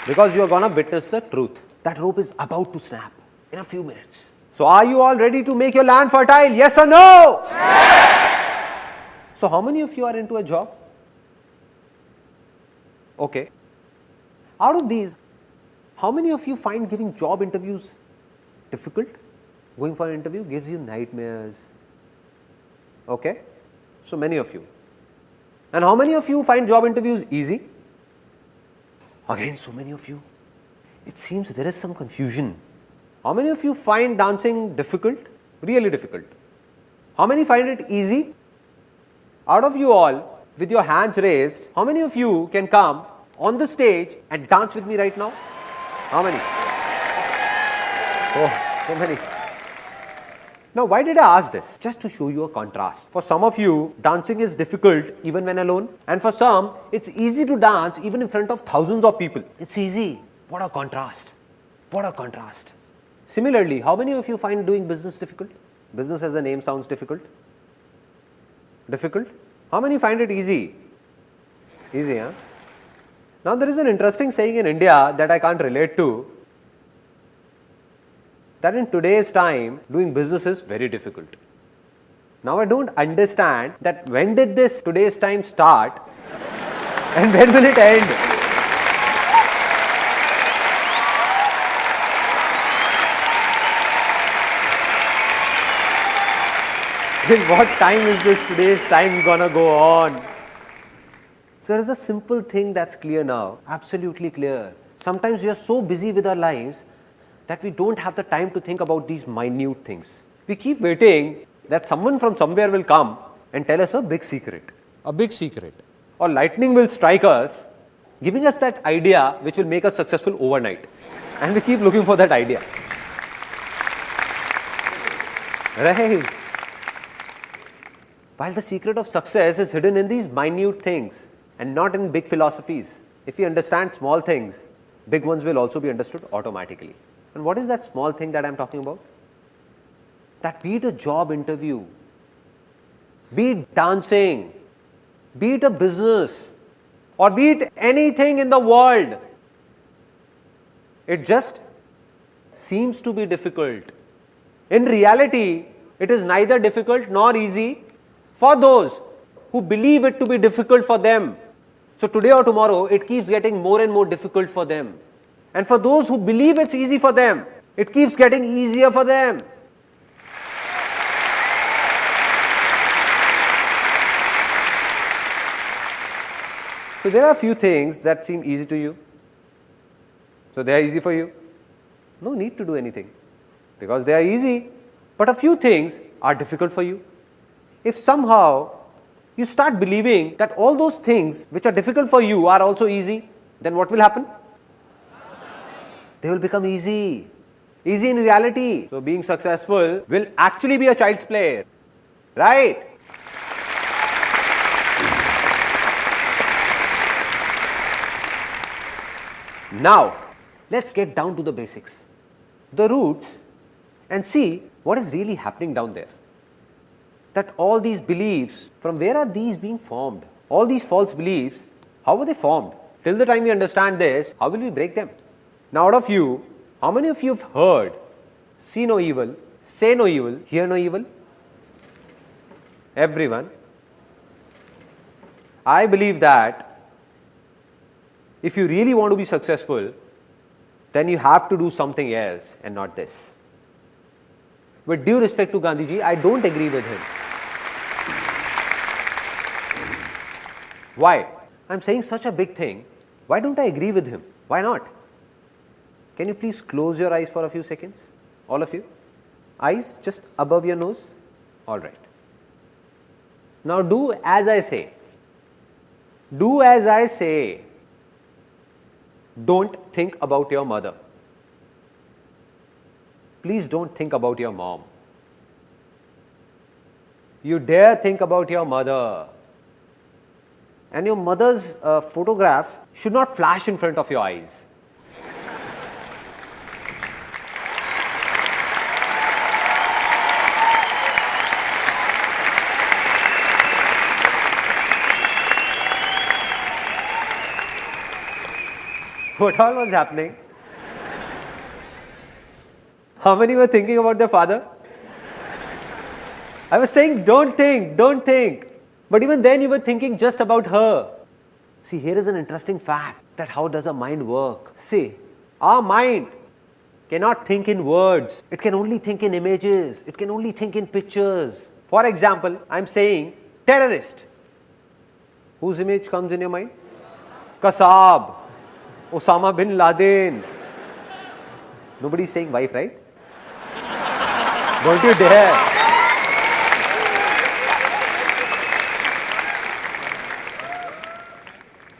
[SPEAKER 3] Because you are going to witness the truth. That rope is about to snap in a few minutes. So are you all ready to make your land fertile? Yes or no? Yes. So how many of you are into a job? Okay. Out of these, how many of you find giving job interviews difficult? Going for an interview gives you nightmares. Okay. So many of you. And how many of you find job interviews easy? Again, so many of you. It seems there is some confusion. How many of you find dancing difficult? Really difficult. How many find it easy? Out of you all, with your hands raised, how many of you can come on the stage and dance with me right now? How many? Oh, so many. Now, why did I ask this? Just to show you a contrast. For some of you, dancing is difficult even when alone. And for some, it's easy to dance even in front of thousands of people. It's easy. What a contrast. What a contrast. Similarly, how many of you find doing business difficult? Business as a name sounds difficult. Difficult? How many find it easy? Easy, huh? Now, there is an interesting saying in India that I can't relate to. That in today's time, doing business is very difficult. Now I don't understand that when did this today's time start and when will it end? Till what time is this today's time gonna go on? So there is a simple thing that's clear now, absolutely clear. Sometimes we are so busy with our lives that we don't have the time to think about these minute things. We keep waiting that someone from somewhere will come and tell us a big secret.
[SPEAKER 2] A big secret.
[SPEAKER 3] Or lightning will strike us, giving us that idea which will make us successful overnight. And we keep looking for that idea. Right? While the secret of success is hidden in these minute things and not in big philosophies. If we understand small things, big ones will also be understood automatically. And what is that small thing that I am talking about? That be it a job interview, be it dancing, be it a business, or be it anything in the world, it just seems to be difficult. In reality, it is neither difficult nor easy for those who believe it to be difficult for them. So today or tomorrow, it keeps getting more and more difficult for them. And for those who believe it's easy for them, it keeps getting easier for them. So there are a few things that seem easy to you. So they are easy for you. No need to do anything because they are easy. But a few things are difficult for you. If somehow you start believing that all those things which are difficult for you are also easy, then what will happen? They will become easy. Easy in reality. So being successful will actually be a child's play. Right? Now, let's get down to the basics, the roots, and see what is really happening down there. That all these beliefs, from where are these being formed? All these false beliefs, how were they formed? Till the time we understand this, how will we break them? Now, out of you, how many of you have heard, see no evil, say no evil, hear no evil? Everyone. I believe that if you really want to be successful, then you have to do something else and not this. With due respect to Gandhiji, I don't agree with him. Why? I'm saying such a big thing. Why don't I agree with him? Why not? Can you please close your eyes for a few seconds? All of you? Eyes just above your nose? Alright. Now do as I say. Do as I say. Don't think about your mother. Please don't think about your mom. You dare think about your mother. And your mother's photograph should not flash in front of your eyes. What all was happening? How many were thinking about their father? I was saying, don't think, don't think. But even then you were thinking just about her. See, here is an interesting fact that how does a mind work? See, our mind cannot think in words. It can only think in images. It can only think in pictures. For example, I am saying terrorist. Whose image comes in your mind? Kasab. Osama bin Laden. Nobody is saying wife, right? Don't you dare.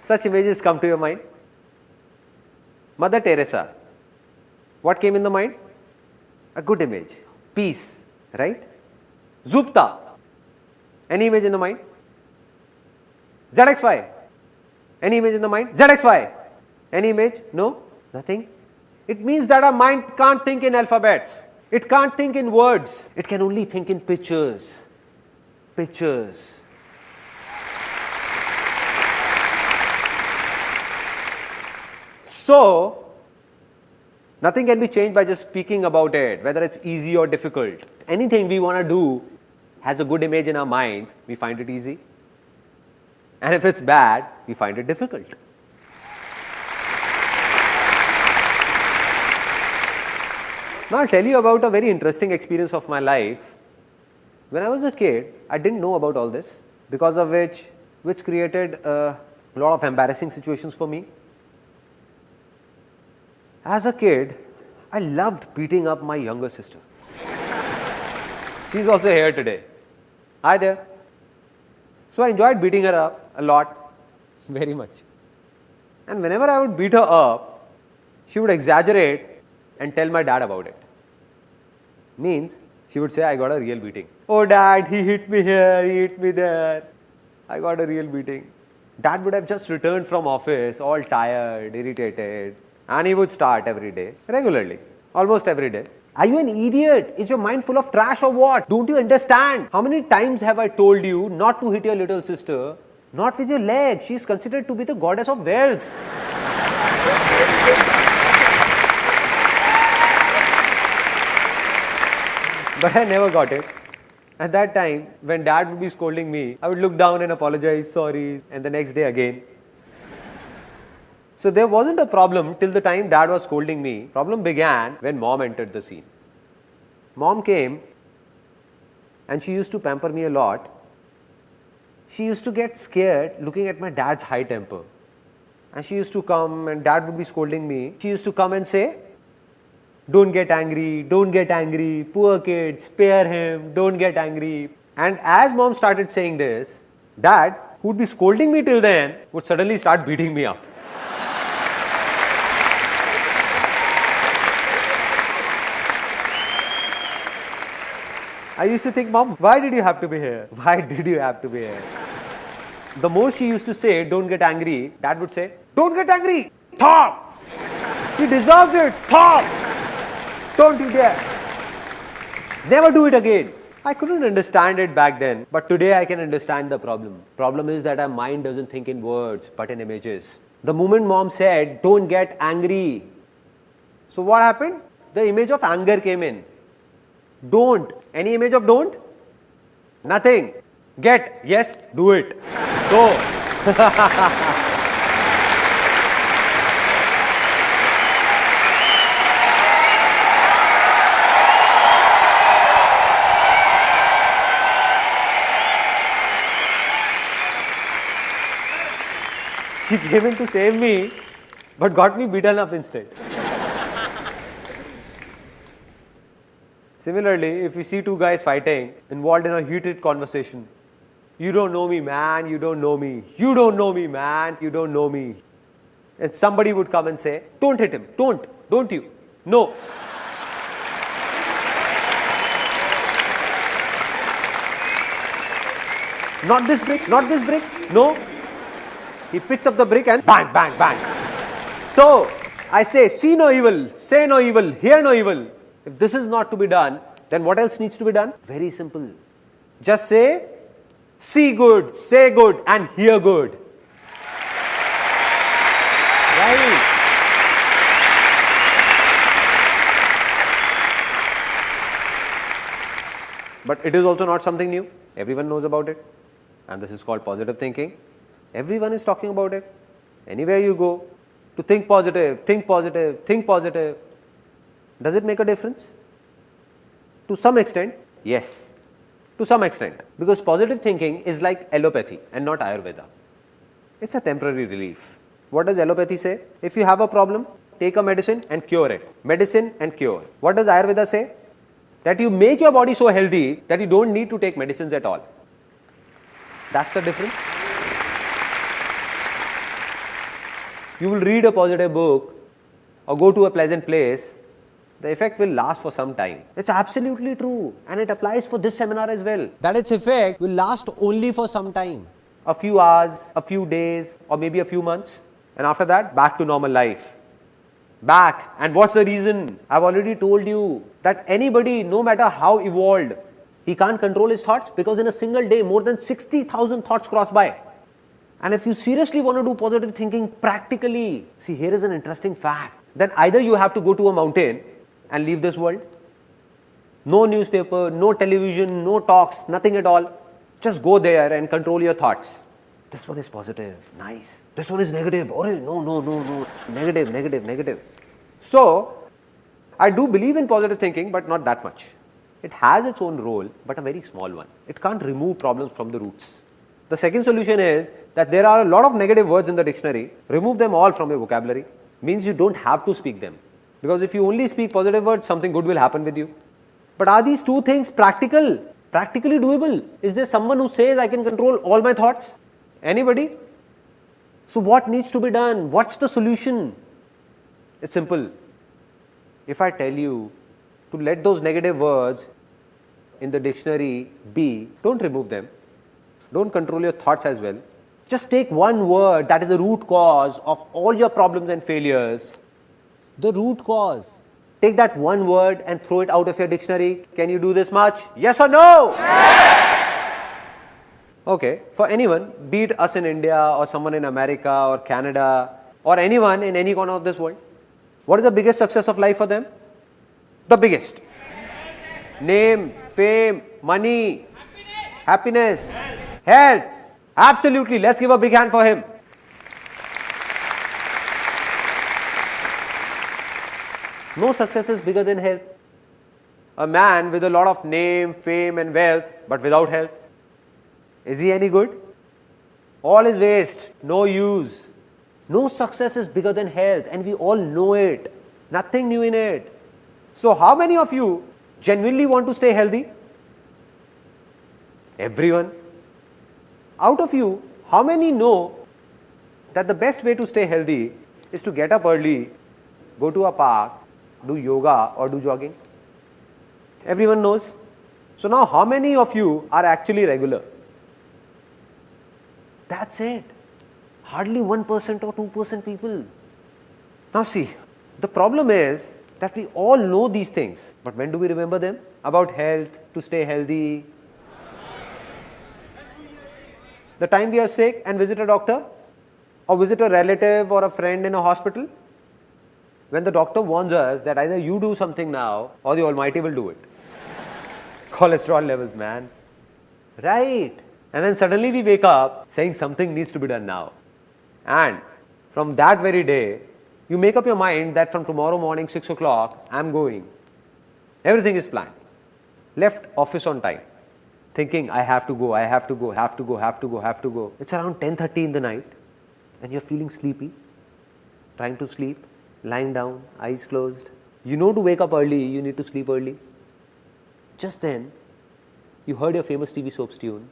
[SPEAKER 3] Such images come to your mind. Mother Teresa. What came in the mind? A good image. Peace, right? Zupta. Any image in the mind? ZXY. Any image in the mind? ZXY. Any image? No? Nothing? It means that our mind can't think in alphabets. It can't think in words. It can only think in pictures. Pictures. So, nothing can be changed by just speaking about it, whether it's easy or difficult. Anything we want to do has a good image in our minds, we find it easy. And if it's bad, we find it difficult. Now I'll tell you about a very interesting experience of my life When I was a kid, I didn't know about all this, because of which created a lot of embarrassing situations for me. As a kid, I loved beating up my younger sister. She's also here today. Hi there. So I enjoyed beating her up a lot, very much. And whenever I would beat her up, she would exaggerate and tell my dad about it. Means, she would say, I got a real beating. Oh dad, he hit me here, he hit me there. I got a real beating. Dad would have just returned from office, all tired, irritated, and he would start every day, regularly, almost every day. Are you an idiot? Is your mind full of trash or what? Don't you understand? How many times have I told you not to hit your little sister? Not with your leg. She is considered to be the goddess of wealth. But I never got it. At that time, when dad would be scolding me, I would look down and apologize, sorry, and the next day again. So there wasn't a problem till the time dad was scolding me. Problem began when mom entered the scene. Mom came and she used to pamper me a lot. She used to get scared looking at my dad's high temper. And she used to come and dad would be scolding me. She used to come and say, don't get angry, poor kid, spare him, don't get angry. And as mom started saying this, dad, who would be scolding me till then, would suddenly start beating me up. I used to think, Mom, why did you have to be here? Why did you have to be here? The more she used to say, don't get angry, dad would say, don't get angry, Tom! He deserves it, Tom! Don't you dare! Never do it again. I couldn't understand it back then, but today I can understand the problem. Problem is that our mind doesn't think in words, but in images. The moment mom said, don't get angry. So what happened? The image of anger came in. Don't. Any image of don't? Nothing. Get. Yes, do it. So, she came in to save me, but got me beaten up instead. Similarly, if we see two guys fighting, involved in a heated conversation, you don't know me, man, you don't know me. You don't know me, man, you don't know me. And somebody would come and say, don't hit him, don't you? No. Not this brick, no. He picks up the brick and bang, bang, bang. So, I say, see no evil, say no evil, hear no evil. If this is not to be done, then what else needs to be done? Very simple. Just say, see good, say good, and hear good. Right? But it is also not something new. Everyone knows about it. And this is called positive thinking. Everyone is talking about it. Anywhere you go, to think positive, think positive, think positive. Does it make a difference? To some extent, yes. To some extent. Because positive thinking is like allopathy and not Ayurveda. It's a temporary relief. What does allopathy say? If you have a problem, take a medicine and cure it. Medicine and cure. What does Ayurveda say? That you make your body so healthy that you don't need to take medicines at all. That's the difference. You will read a positive book or go to a pleasant place, the effect will last for some time. It's absolutely true, and it applies for this seminar as well. That its effect will last only for some time. A few hours, a few days, or maybe a few months. And after that, back to normal life. Back. And what's the reason? I've already told you that anybody, no matter how evolved, he can't control his thoughts because in a single day, more than 60,000 thoughts cross by. And if you seriously want to do positive thinking practically, see, here is an interesting fact. Then either you have to go to a mountain and leave this world. No newspaper, no television, no talks, nothing at all. Just go there and control your thoughts. This one is positive, nice. This one is negative, or no. Negative. So, I do believe in positive thinking, but not that much. It has its own role, but a very small one. It can't remove problems from the roots. The second solution is that there are a lot of negative words in the dictionary. Remove them all from your vocabulary. Means you don't have to speak them. Because if you only speak positive words, something good will happen with you. But are these two things practical? Practically doable? Is there someone who says I can control all my thoughts? Anybody? So what needs to be done? What's the solution? It's simple. If I tell you to let those negative words in the dictionary be, don't remove them. Don't control your thoughts as well. Just take one word that is the root cause of all your problems and failures. The root cause. Take that one word and throw it out of your dictionary. Can you do this much? Yes or no? Okay, for anyone, be it us in India or someone in America or Canada or anyone in any corner of this world, what is the biggest success of life for them? The biggest. Name, fame, money, happiness, health. Absolutely, let's give a big hand for him. No success is bigger than health. A man with a lot of name, fame and wealth but without health, is he any good? All is waste, no use. No success is bigger than health and we all know it. Nothing new in it. So how many of you genuinely want to stay healthy? Everyone. Out of you, how many know that the best way to stay healthy is to get up early, go to a park, do yoga or do jogging? Everyone knows. So now how many of you are actually regular? That's it. Hardly 1% or 2% people. Now see, the problem is that we all know these things, but when do we remember them? About health, to stay healthy. The time we are sick and visit a doctor or visit a relative or a friend in a hospital, when the doctor warns us that either you do something now or the Almighty will do it. Cholesterol levels, man. Right. And then suddenly we wake up saying something needs to be done now. And from that very day, you make up your mind that from tomorrow morning 6 o'clock, I'm going. Everything is planned. Left office on time. Thinking I have to go, I have to go, have to go, have to go, have to go. It's around 10:30 in the night and you're feeling sleepy, trying to sleep, lying down, eyes closed. You know to wake up early, you need to sleep early. Just then, you heard your famous TV soaps tune.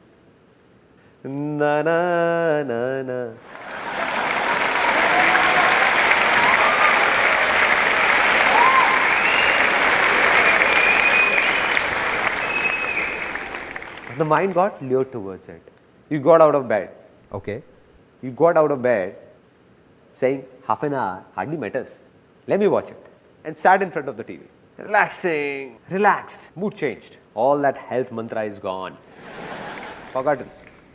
[SPEAKER 3] Na na na na. And the mind got lured towards it. You got out of bed. Okay. You got out of bed saying half an hour hardly matters. Let me watch it. And sat in front of the TV. Relaxing. Relaxed. Mood changed. All that health mantra is gone. Forgotten.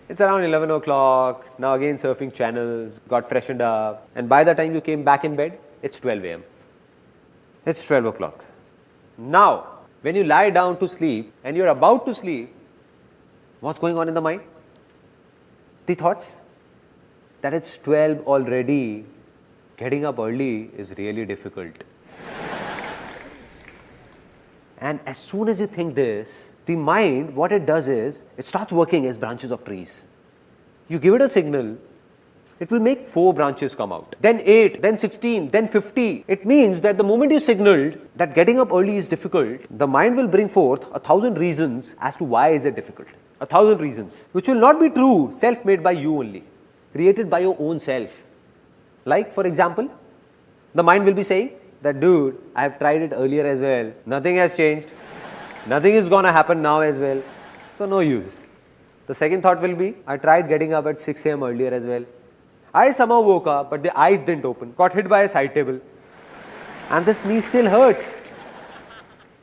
[SPEAKER 3] It's around 11 o'clock, now again surfing channels, got freshened up, and by the time you came back in bed, it's 12 a.m. It's 12 o'clock. Now, when you lie down to sleep and you're about to sleep, what's going on in the mind? The thoughts that it's 12 already, getting up early is really difficult. And as soon as you think this, the mind, what it does is, it starts working as branches of trees. You give it a signal, it will make 4 branches come out, then 8, then 16, then 50. It means that the moment you signaled that getting up early is difficult, the mind will bring forth 1,000 reasons as to why is it difficult. 1,000 reasons, which will not be true, self-made by you only, created by your own self. Like, for example, the mind will be saying that, dude, I have tried it earlier as well, nothing has changed. Nothing is gonna happen now as well, so no use. The second thought will be, I tried getting up at 6 a.m. earlier as well. I somehow woke up, but the eyes didn't open, got hit by a side table, and this knee still hurts.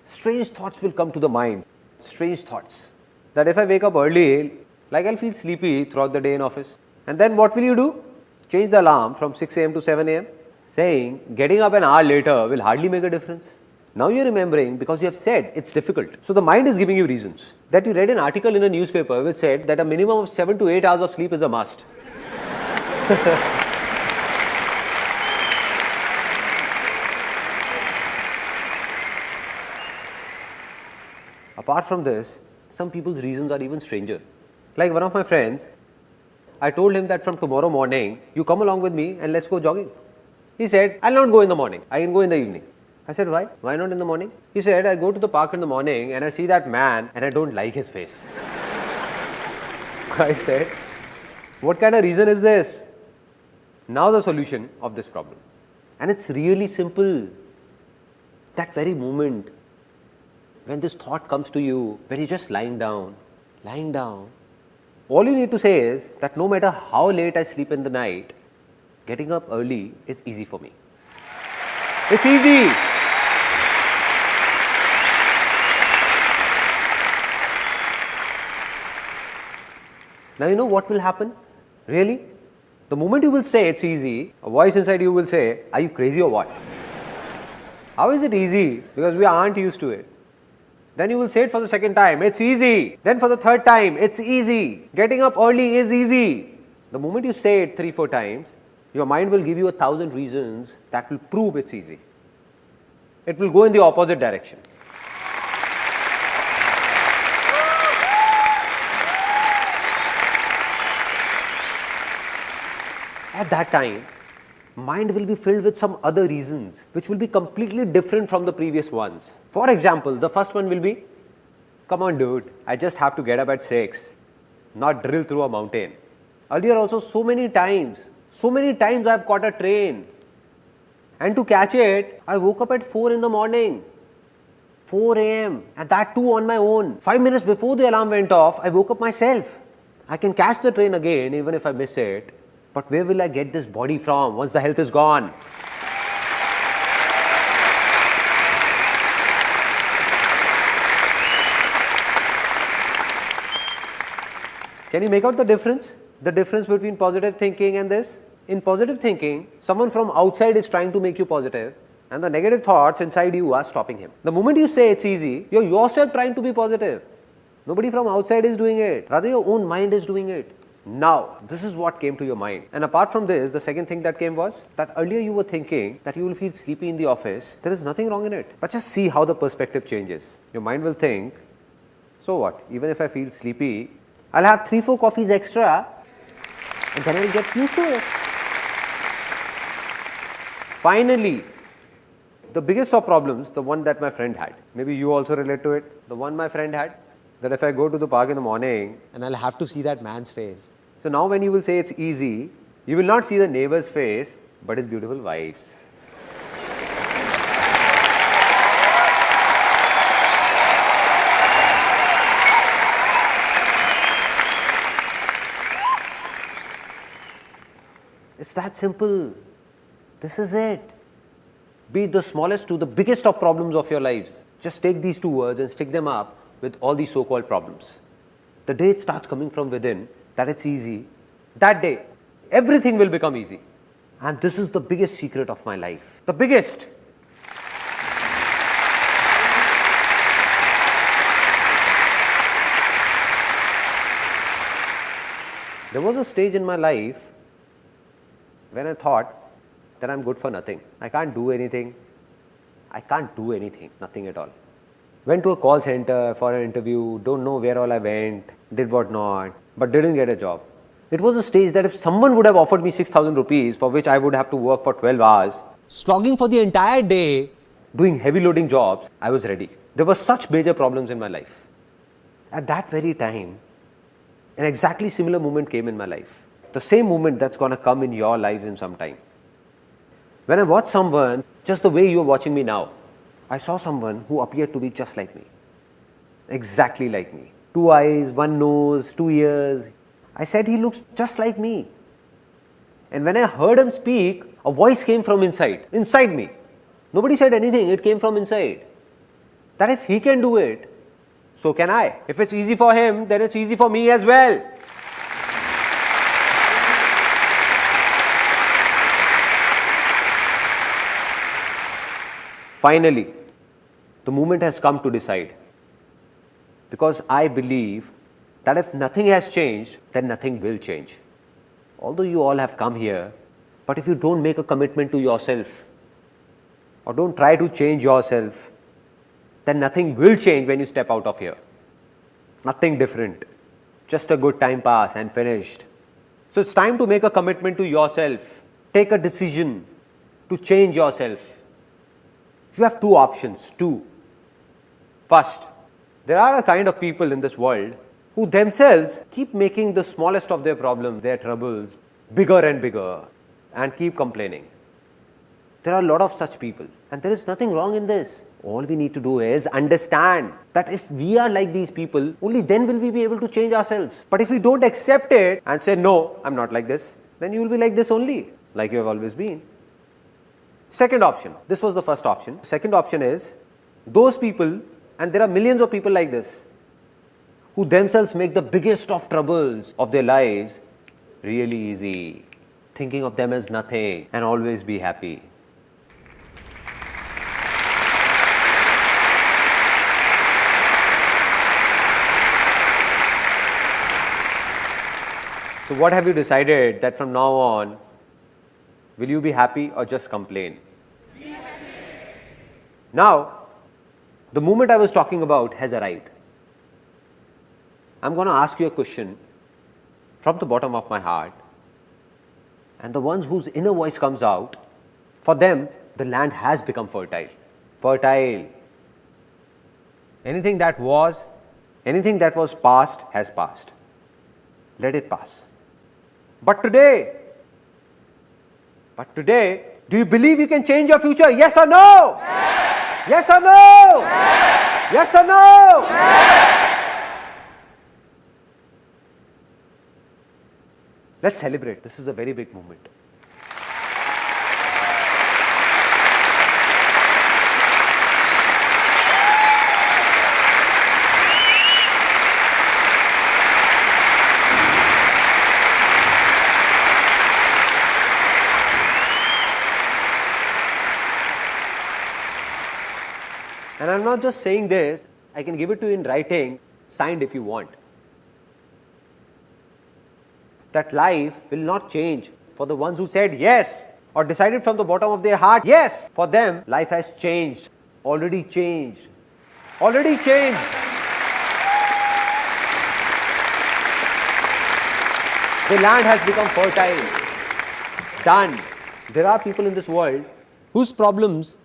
[SPEAKER 3] Strange thoughts will come to the mind, strange thoughts. That if I wake up early, like I'll feel sleepy throughout the day in office. And then what will you do? Change the alarm from 6 a.m. to 7 a.m. saying, getting up an hour later will hardly make a difference. Now you're remembering because you have said it's difficult. So the mind is giving you reasons. That you read an article in a newspaper which said that a minimum of 7 to 8 hours of sleep is a must. Apart from this, some people's reasons are even stranger. Like one of my friends, I told him that from tomorrow morning, you come along with me and let's go jogging. He said, I'll not go in the morning, I can go in the evening. I said, why? Why not in the morning? He said, I go to the park in the morning and I see that man and I don't like his face. I said, what kind of reason is this? Now the solution of this problem. And it's really simple. That very moment when this thought comes to you, when you're just lying down, all you need to say is that no matter how late I sleep in the night, getting up early is easy for me. It's easy. Now you know what will happen? Really? The moment you will say it's easy, a voice inside you will say, are you crazy or what? How is it easy? Because we aren't used to it. Then you will say it for the second time, it's easy. Then for the third time, it's easy. Getting up early is easy. The moment you say it 3-4 times, your mind will give you 1,000 reasons that will prove it's easy. It will go in the opposite direction. At that time, mind will be filled with some other reasons which will be completely different from the previous ones. For example, the first one will be, come on dude, I just have to get up at 6, not drill through a mountain. Earlier also so many times I have caught a train, and to catch it, I woke up at 4 in the morning, 4 a.m. and that too on my own. 5 minutes before the alarm went off, I woke up myself. I can catch the train again even if I miss it. But where will I get this body from once the health is gone? Can you make out the difference? The difference between positive thinking and this? In positive thinking, someone from outside is trying to make you positive and the negative thoughts inside you are stopping him. The moment you say it's easy, you're yourself trying to be positive. Nobody from outside is doing it. Rather, your own mind is doing it. Now, this is what came to your mind. And apart from this, the second thing that came was that earlier you were thinking that you will feel sleepy in the office. There is nothing wrong in it. But just see how the perspective changes. Your mind will think, so what? Even if I feel sleepy, I'll have 3-4 coffees extra and then I'll get used to it. Finally, the biggest of problems, the one that my friend had. Maybe you also relate to it. The one my friend had. That if I go to the park in the morning and I'll have to see that man's face. So now when you will say it's easy, you will not see the neighbor's face, but his beautiful wife's. It's that simple. This is it. Be it the smallest to the biggest of problems of your lives. Just take these 2 words and stick them up with all these so-called problems. The day it starts coming from within, that it's easy, that day, everything will become easy. And this is the biggest secret of my life. The biggest. There was a stage in my life when I thought that I'm good for nothing. I can't do anything. Nothing at all. Went to a call center for an interview, don't know where all I went, did what not, but didn't get a job. It was a stage that if someone would have offered me 6,000 rupees for which I would have to work for 12 hours, slogging for the entire day, doing heavy loading jobs, I was ready. There were such major problems in my life. At that very time, an exactly similar moment came in my life. The same moment that's going to come in your lives in some time. When I watched someone, just the way you're watching me now, I saw someone who appeared to be just like me. Exactly like me. 2 eyes, 1 nose, 2 ears. I said he looks just like me. And when I heard him speak, a voice came from inside me. Nobody said anything, it came from inside. That if he can do it, so can I. If it's easy for him, then it's easy for me as well. Finally, the moment has come to decide. Because I believe that if nothing has changed, then nothing will change. Although you all have come here, but if you don't make a commitment to yourself, or don't try to change yourself, then nothing will change when you step out of here. Nothing different. Just a good time pass and finished. So it's time to make a commitment to yourself. Take a decision to change yourself. You have two options. First, there are a kind of people in this world who themselves keep making the smallest of their problems, their troubles, bigger and bigger, and keep complaining. There are a lot of such people, and there is nothing wrong in this. All we need to do is understand that if we are like these people, only then will we be able to change ourselves. But if we don't accept it and say, no, I'm not like this, then you will be like this only, like you have always been. Second option, this was the first option. Second option is those people, and there are millions of people like this, who themselves make the biggest of troubles of their lives really easy, thinking of them as nothing and always be happy. So what have you decided that from now on, will you be happy or just complain? Be happy. Now, the moment I was talking about has arrived. I'm going to ask you a question from the bottom of my heart, and the ones whose inner voice comes out, for them, the land has become fertile. Fertile. Anything that was past has passed. Let it pass. But today, do you believe you can change your future? Yes or no? Yes or no? Yes or no? Let's celebrate. This is a very big moment. And I'm not just saying this, I can give it to you in writing, signed if you want. That life will not change for the ones who said yes or decided from the bottom of their heart yes. For them, life has changed, already changed, already changed. The land has become fertile. Done. There are people in this world whose problems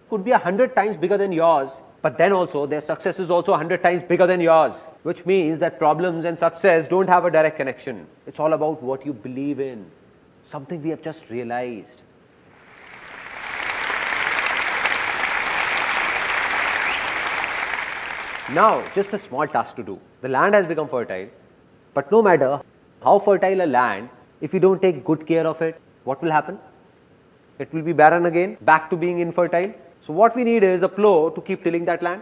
[SPEAKER 3] could be 100 times bigger than yours, but then also their success is also 100 times bigger than yours, which means that problems and success don't have a direct connection. It's all about what you believe in, something we have just realized. Now, just a small task to do. The land has become fertile, but no matter how fertile a land, if you don't take good care of it, what will happen? It will be barren again, back to being infertile. So what we need is a plow to keep tilling that land.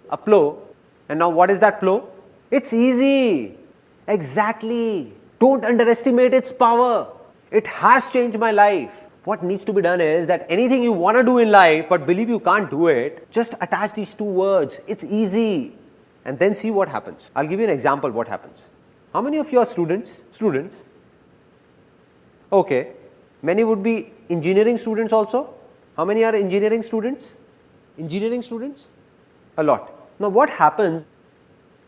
[SPEAKER 3] A plow. And now what is that plow? It's easy. Exactly. Don't underestimate its power. It has changed my life. What needs to be done is that anything you want to do in life but believe you can't do it, just attach these two words. It's easy. And then see what happens. I'll give you an example what happens. How many of you are students? Students. Okay. Many would be engineering students also. How many are engineering students? Engineering students? A lot. Now what happens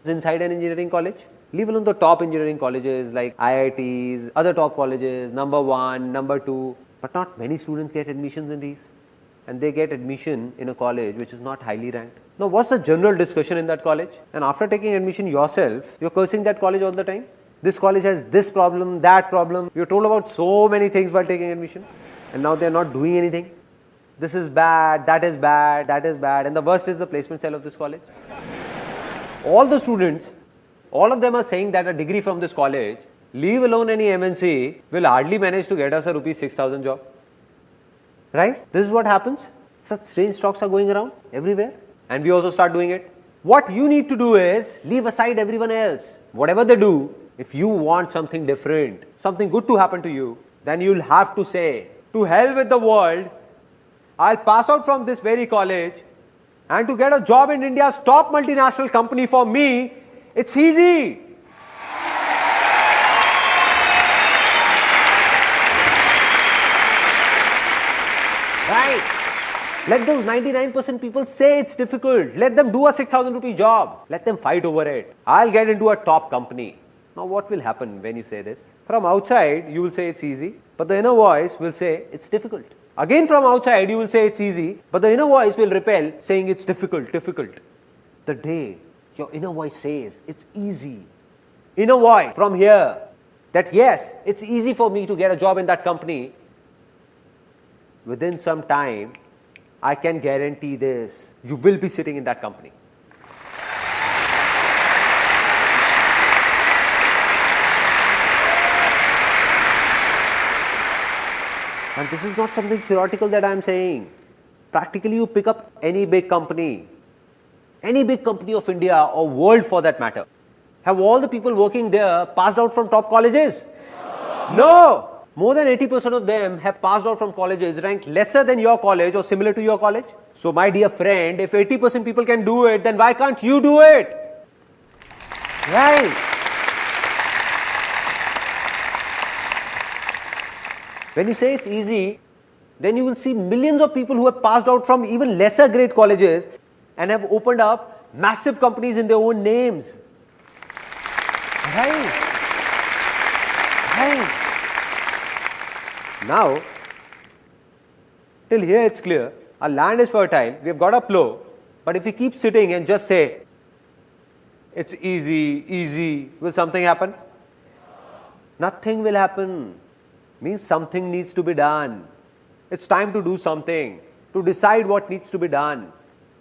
[SPEAKER 3] inside an engineering college? Leave alone the top engineering colleges like IITs, other top colleges, number 1, number 2. But not many students get admissions in these. And they get admission in a college which is not highly ranked. Now what's the general discussion in that college? And after taking admission yourself, you're cursing that college all the time. This college has this problem, that problem. You're told about so many things while taking admission. And now they're not doing anything. This is bad, that is bad, that is bad. And the worst is the placement cell of this college. All the students, all of them are saying that a degree from this college, leave alone any MNC, will hardly manage to get us a rupees 6,000 job. Right? This is what happens. Such strange talks are going around everywhere. And we also start doing it. What you need to do is leave aside everyone else. Whatever they do, if you want something different, something good to happen to you, then you'll have to say, to hell with the world, I'll pass out from this very college, and to get a job in India's top multinational company for me, it's easy. Right? Let those 99% people say it's difficult. Let them do a 6,000 rupee job. Let them fight over it. I'll get into a top company. Now what will happen when you say this? From outside, you will say it's easy, but the inner voice will say it's difficult. Again from outside, you will say it's easy, but the inner voice will repel, saying it's difficult. The day your inner voice says it's easy, inner voice from here, that yes, it's easy for me to get a job in that company, within some time, I can guarantee this, you will be sitting in that company. And this is not something theoretical that I am saying. Practically, you pick up any big company of India or world for that matter. Have all the people working there passed out from top colleges? No! More than 80% of them have passed out from colleges ranked lesser than your college or similar to your college. So my dear friend, if 80% people can do it, then why can't you do it? Right? When you say it's easy, then you will see millions of people who have passed out from even lesser grade colleges and have opened up massive companies in their own names. Right? Now, till here it's clear, our land is fertile, we have got a plow, but if we keep sitting and just say, it's easy, will something happen? Nothing will happen. Means something needs to be done. It's time to do something, to decide what needs to be done.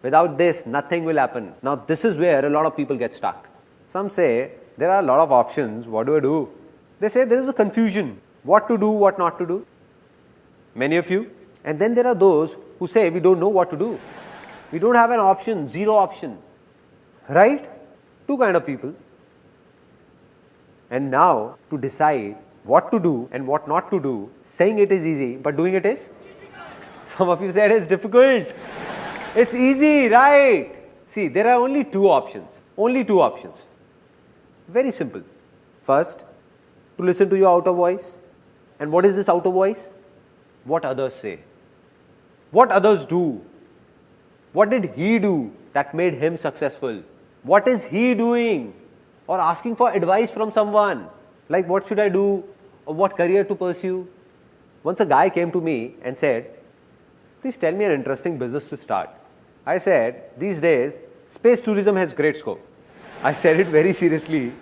[SPEAKER 3] Without this, nothing will happen. Now, this is where a lot of people get stuck. Some say, there are a lot of options, what do I do? They say there is a confusion, what to do, what not to do. Many of you. And then there are those who say, we don't know what to do. We don't have an option, zero option. Right? Two kind of people. And now, to decide what to do and what not to do, saying it is easy, but doing it is? Some of you said it's difficult. It's easy, right? See, there are only two options. Only two options. Very simple. First, to listen to your outer voice. And what is this outer voice? What others say. What others do. What did he do that made him successful? What is he doing? Or asking for advice from someone. Like what should I do? Or what career to pursue? Once a guy came to me and said, please tell me an interesting business to start. I said, these days, space tourism has great scope. I said it very seriously.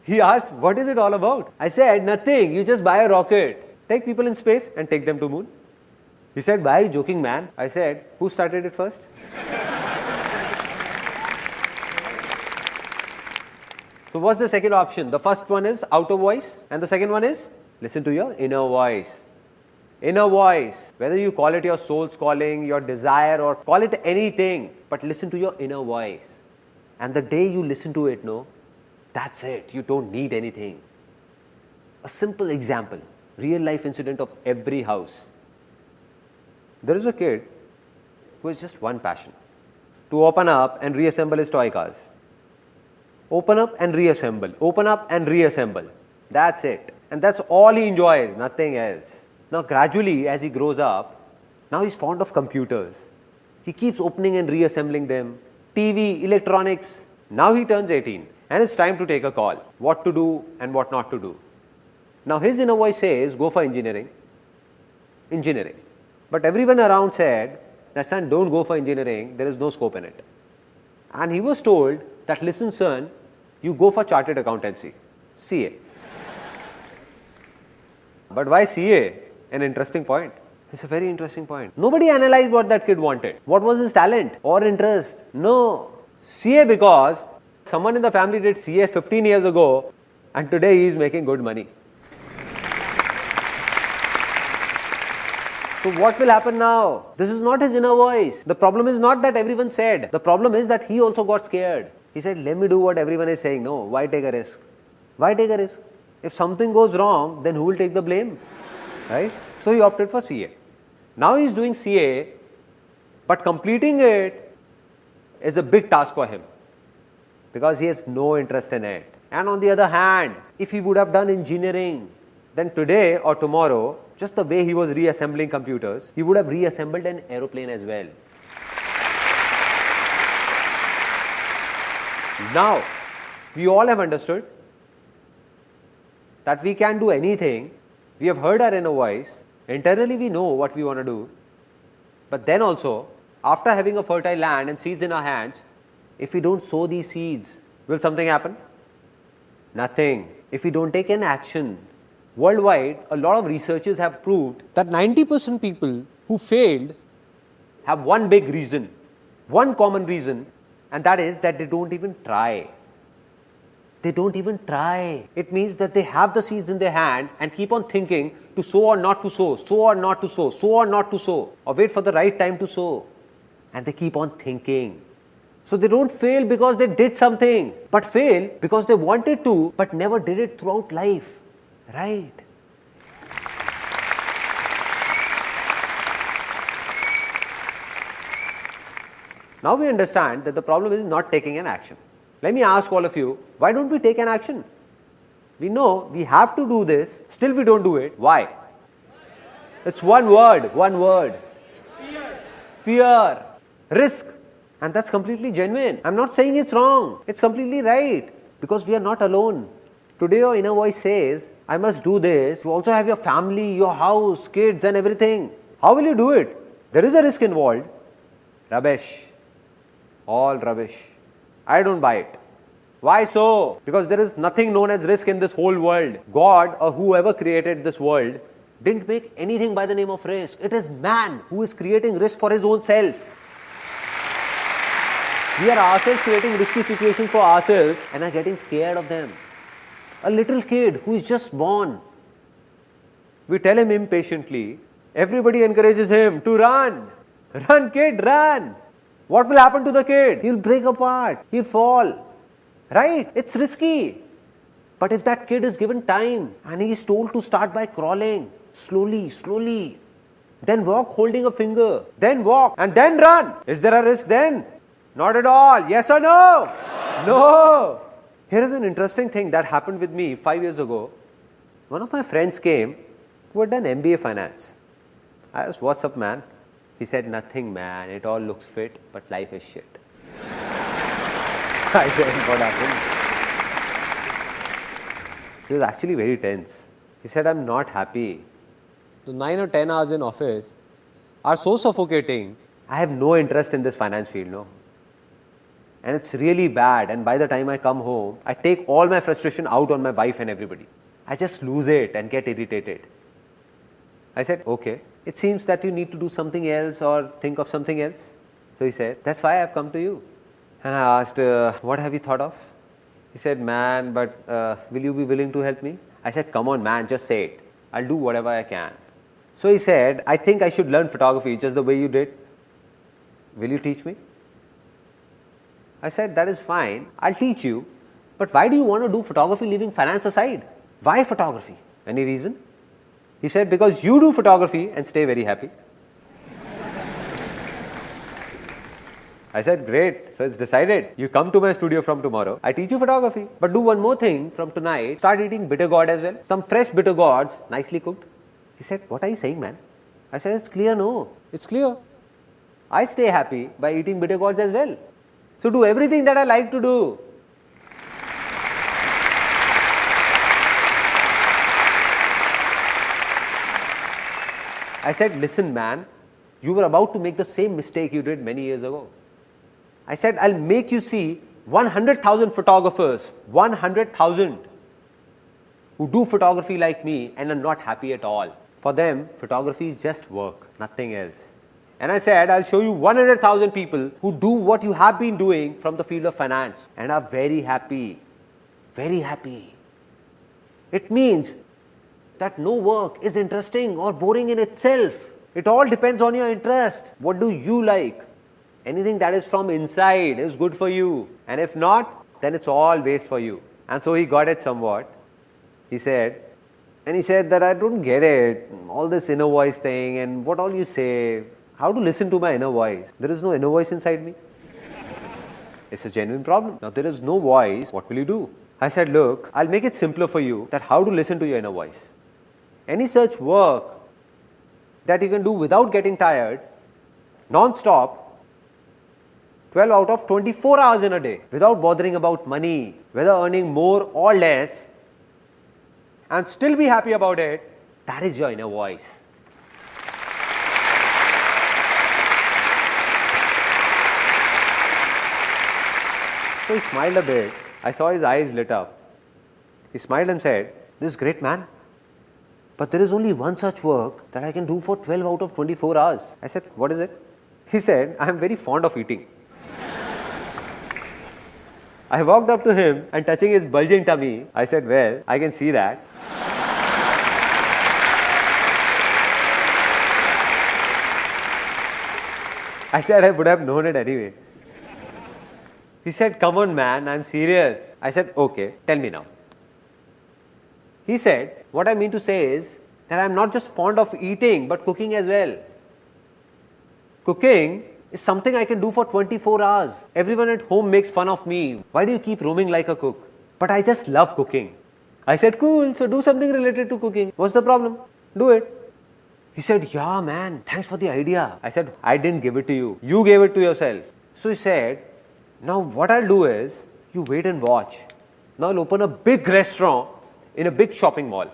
[SPEAKER 3] He asked, what is it all about? I said, nothing, you just buy a rocket, take people in space and take them to moon. He said, why are you joking, man? I said, who started it first? So what's the second option? The first one is outer voice and the second one is listen to your inner voice. Inner voice, whether you call it your soul's calling, your desire or call it anything, but listen to your inner voice. And the day you listen to it, no, that's it. You don't need anything. A simple example, real life incident of every house. There is a kid who has just one passion, to open up and reassemble his toy cars. Open up and reassemble, open up and reassemble. That's it. And that's all he enjoys, nothing else. Now gradually as he grows up, now he's fond of computers. He keeps opening and reassembling them. TV, electronics. Now he turns 18 and it's time to take a call. What to do and what not to do. Now his inner voice says, go for engineering. But everyone around said, that son, don't go for engineering, there is no scope in it. And he was told that, listen son, you go for chartered accountancy, CA. But why CA? An interesting point. It's a very interesting point. Nobody analyzed what that kid wanted. What was his talent or interest? No. CA because someone in the family did CA 15 years ago and today he is making good money. So what will happen now? This is not his inner voice. The problem is not that everyone said. The problem is that he also got scared. He said, let me do what everyone is saying. No, why take a risk? Why take a risk? If something goes wrong, then who will take the blame? Right? So he opted for CA. Now he is doing CA, but completing it is a big task for him because he has no interest in it. And on the other hand, if he would have done engineering, then today or tomorrow, just the way he was reassembling computers, he would have reassembled an aeroplane as well. Now, we all have understood that we can do anything. We have heard our inner voice. Internally, we know what we want to do. But then also, after having a fertile land and seeds in our hands, if we don't sow these seeds, will something happen? Nothing. If we don't take an action. Worldwide, a lot of researchers have proved that 90% people who failed have one big reason, one common reason, and that is that they don't even try. They don't even try. It means that they have the seeds in their hand and keep on thinking to sow or not to sow, sow or not to sow, sow or not to sow, or wait for the right time to sow. And they keep on thinking. So they don't fail because they did something, but fail because they wanted to, but never did it throughout life. Right? Now we understand that the problem is not taking an action. Let me ask all of you, why don't we take an action? We know we have to do this, still we don't do it. Why? It's one word, one word. Fear. Risk. And that's completely genuine. I'm not saying it's wrong. It's completely right. Because we are not alone. Today your inner voice says, I must do this. You also have your family, your house, kids and everything. How will you do it? There is a risk involved. Rubbish. All rubbish. I don't buy it. Why so? Because there is nothing known as risk in this whole world. God or whoever created this world didn't make anything by the name of risk. It is man who is creating risk for his own self. We are ourselves creating risky situations for ourselves and are getting scared of them. A little kid who is just born. We tell him impatiently, everybody encourages him to run. Run kid, run. What will happen to the kid? He'll break apart. He'll fall. Right? It's risky. But if that kid is given time and he is told to start by crawling, slowly, slowly, then walk holding a finger, then walk and then run. Is there a risk then? Not at all. Yes or no? No. Here is an interesting thing that happened with me 5 years ago. One of my friends came who had done MBA finance. I asked, what's up man? He said, nothing man, it all looks fit, but life is shit. I said, what happened? He was actually very tense. He said, I'm not happy. The 9 or 10 hours in office are so suffocating. I have no interest in this finance field, no. And it's really bad. And by the time I come home, I take all my frustration out on my wife and everybody. I just lose it and get irritated. I said, okay, it seems that you need to do something else or think of something else. So he said, that's why I've come to you. And I asked, what have you thought of? He said, man, but will you be willing to help me? I said, come on man, just say it. I'll do whatever I can. So he said, I think I should learn photography just the way you did. Will you teach me? I said, that is fine. I'll teach you. But why do you want to do photography leaving finance aside? Why photography? Any reason? He said, because you do photography and stay very happy. I said, great. So it's decided. You come to my studio from tomorrow. I teach you photography. But do one more thing from tonight. Start eating bitter gourd as well. Some fresh bitter gourds, nicely cooked. He said, what are you saying, man? I said, it's clear, no. It's clear. I stay happy by eating bitter gourds as well. So do everything that I like to do. I said, listen man, you were about to make the same mistake you did many years ago. I said, I'll make you see 100,000 photographers, 100,000 who do photography like me and are not happy at all. For them, photography is just work, nothing else. And I said, I'll show you 100,000 people who do what you have been doing from the field of finance and are very happy. Very happy. It means that no work is interesting or boring in itself. It all depends on your interest. What do you like? Anything that is from inside is good for you. And if not, then it's all waste for you. And so he got it somewhat. He said that I don't get it. All this inner voice thing and what all you say. How to listen to my inner voice? There is no inner voice inside me. It's a genuine problem. Now there is no voice. What will you do? I said, look, I'll make it simpler for you that how to listen to your inner voice. Any such work that you can do without getting tired, non-stop, 12 out of 24 hours in a day, without bothering about money, whether earning more or less, and still be happy about it, that is your inner voice. So he smiled a bit. I saw his eyes lit up. He smiled and said, "This is great, man. But there is only one such work that I can do for 12 out of 24 hours. I said, "What is it?" He said, "I am very fond of eating." I walked up to him and touching his bulging tummy, I said, "Well, I can see that." I said, "I would have known it anyway." He said, "Come on, man, I'm serious." I said, "Okay, tell me now." He said, "What I mean to say is that I'm not just fond of eating but cooking as well. Cooking is something I can do for 24 hours. Everyone at home makes fun of me. Why do you keep roaming like a cook? But I just love cooking." I said, "Cool, so do something related to cooking. What's the problem? Do it." He said, "Yeah, man, thanks for the idea." I said, "I didn't give it to you. You gave it to yourself." So he said, "Now what I'll do is, you wait and watch. Now I'll open a big restaurant in a big shopping mall."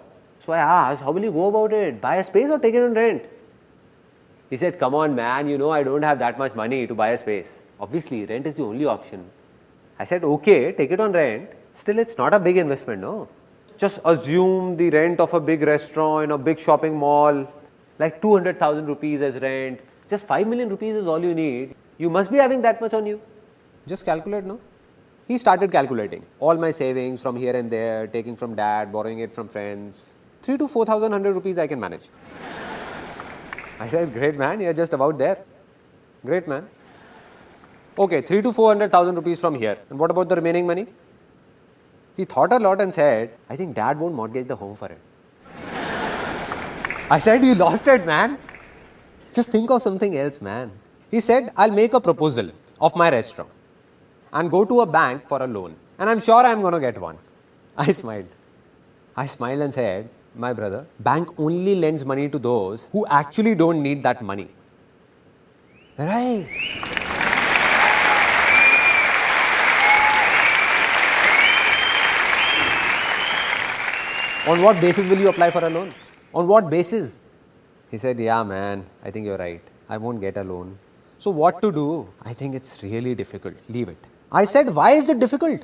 [SPEAKER 3] So I asked, "How will you go about it? Buy a space or take it on rent?" He said, "Come on, man, you know I don't have that much money to buy a space. Obviously, rent is the only option." I said, "Okay, take it on rent. Still, it's not a big investment, no? Just assume the rent of a big restaurant in a big shopping mall, like 200,000 rupees as rent. Just 5 million rupees is all you need. You must be having that much on you. Just calculate, no?" He started calculating all my savings from here and there, taking from dad, borrowing it from friends. 3 to 4,100 rupees I can manage. I said, "Great, man, you're just about there. Great, man. Okay, 3 to 400,000 rupees from here. And what about the remaining money?" He thought a lot and said, "I think dad won't mortgage the home for it." I said, "You lost it, man. Just think of something else, man." He said, "I'll make a proposal of my restaurant and go to a bank for a loan. And I'm sure I'm going to get one." I smiled. I smiled and said, "My brother, bank only lends money to those who actually don't need that money." Right. "On what basis will you apply for a loan? On what basis?" He said, "Yeah, man, I think you're right. I won't get a loan. So what to do? I think it's really difficult. Leave it." I said, "Why is it difficult?"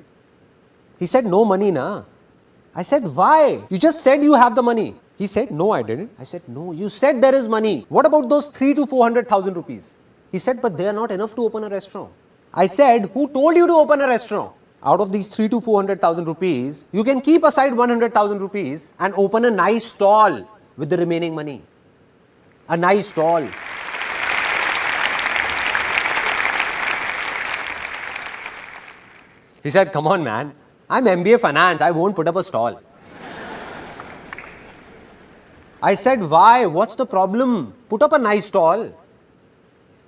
[SPEAKER 3] He said, "No money, na." I said, "Why? You just said you have the money." He said, "No, I didn't." I said, "No, you said there is money. What about those 3 to 400,000 rupees?" He said, "But they are not enough to open a restaurant." I said, "Who told you to open a restaurant? Out of these 3 to 400,000 rupees, you can keep aside 100,000 rupees and open a nice stall with the remaining money. A nice stall." He said, "Come on, man. I'm MBA finance. I won't put up a stall." I said, "Why? What's the problem? Put up a nice stall."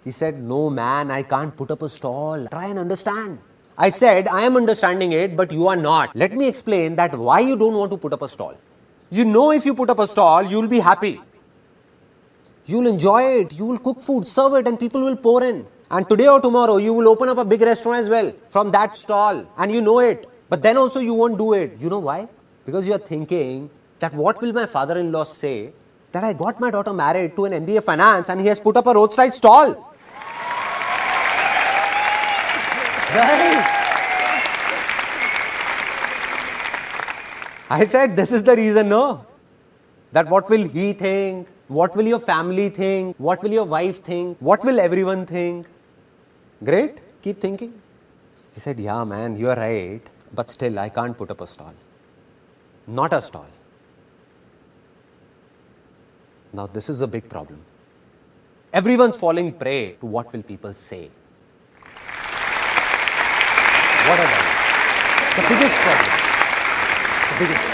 [SPEAKER 3] He said, "No, man, I can't put up a stall. Try and understand." I said, "I am understanding it, but you are not. Let me explain that why you don't want to put up a stall. You know if you put up a stall, you will be happy. You will enjoy it. You will cook food, serve it, and people will pour in. And today or tomorrow, you will open up a big restaurant as well from that stall. And you know it. But then also you won't do it. You know why? Because you are thinking that what will my father-in-law say that I got my daughter married to an MBA finance and he has put up a roadside stall." Right? I said, "This is the reason, no? That what will he think? What will your family think? What will your wife think? What will everyone think?" Great. Keep thinking. He said, "Yeah, man, you are right. But still, I can't put up a stall. Not a stall." Now, this is a big problem. Everyone's falling prey to what will people say. What are they? The biggest problem. The biggest.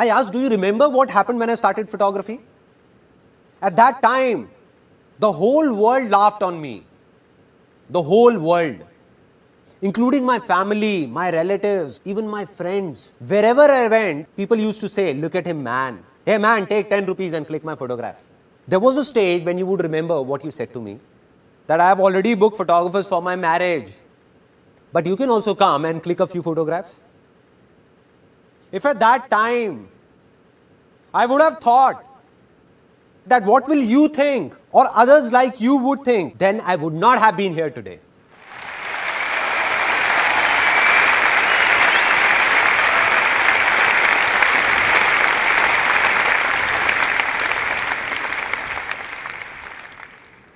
[SPEAKER 3] I asked, "Do you remember what happened when I started photography?" At that time, the whole world laughed on me. The whole world. Including my family, my relatives, even my friends. Wherever I went, people used to say, "Look at him, man. Hey man, take 10 rupees and click my photograph. There was a stage when you would remember what you said to me, that I have already booked photographers for my marriage. But you can also come and click a few photographs. If at that time I would have thought that what will you think or others like you would think, then I would not have been here today.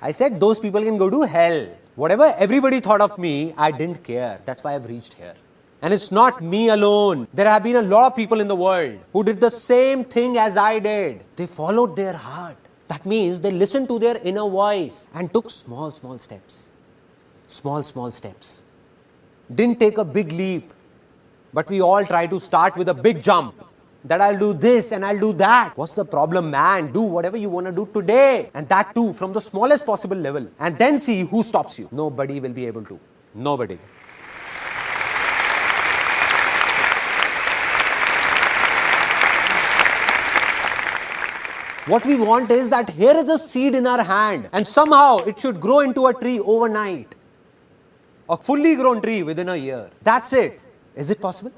[SPEAKER 3] I said those people can go to hell. Whatever everybody thought of me, I didn't care. That's why I've reached here. And it's not me alone. There have been a lot of people in the world who did the same thing as I did. They followed their heart. That means they listened to their inner voice and took small steps. Small steps. Didn't take a big leap. But we all try to start with a big jump. That I'll do this and I'll do that. What's the problem, man? Do whatever you want to do today. And that too from the smallest possible level. And then see who stops you. Nobody will be able to. Nobody. What we want is that here is a seed in our hand and somehow it should grow into a tree overnight. A fully grown tree within a year. That's it. Is it possible?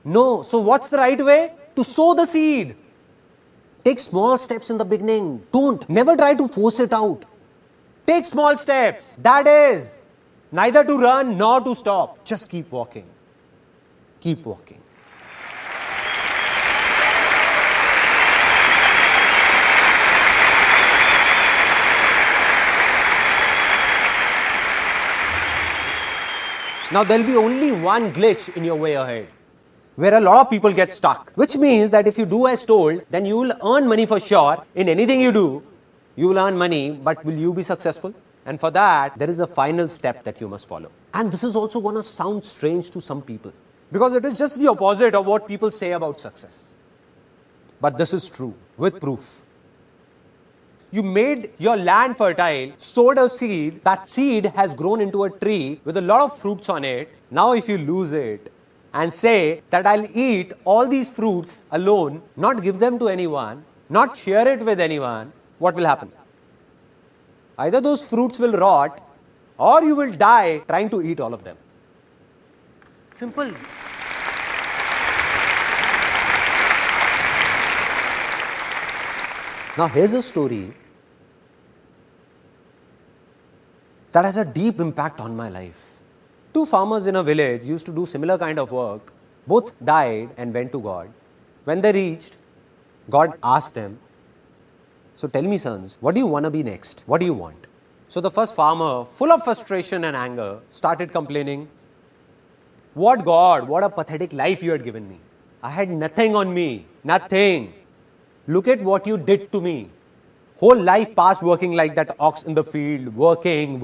[SPEAKER 3] No. So what's the right way? To sow the seed. Take small steps in the beginning. Never try to force it out. Take small steps. That is, neither to run nor to stop. Just keep walking. Keep walking. Now there'll be only one glitch in your way ahead, where a lot of people get stuck. Which means that if you do as told, then you will earn money for sure. In anything you do, you will earn money, but will you be successful? And for that, there is a final step that you must follow. And this is also going to sound strange to some people, because it is just the opposite of what people say about success. But this is true, with proof. You made your land fertile, sowed a seed, that seed has grown into a tree with a lot of fruits on it. Now if you lose it and say that I'll eat all these fruits alone, not give them to anyone, not share it with anyone, what will happen? Either those fruits will rot or you will die trying to eat all of them. Simple. Now here's a story that has a deep impact on my life. Two farmers in a village used to do similar kind of work. Both died and went to God. When they reached, God asked them, so tell me sons, what do you want to be next? What do you want? So the first farmer, full of frustration and anger, started complaining, what God, what a pathetic life you had given me. I had nothing on me, nothing. Look at what you did to me. Whole life passed working like that ox in the field, working.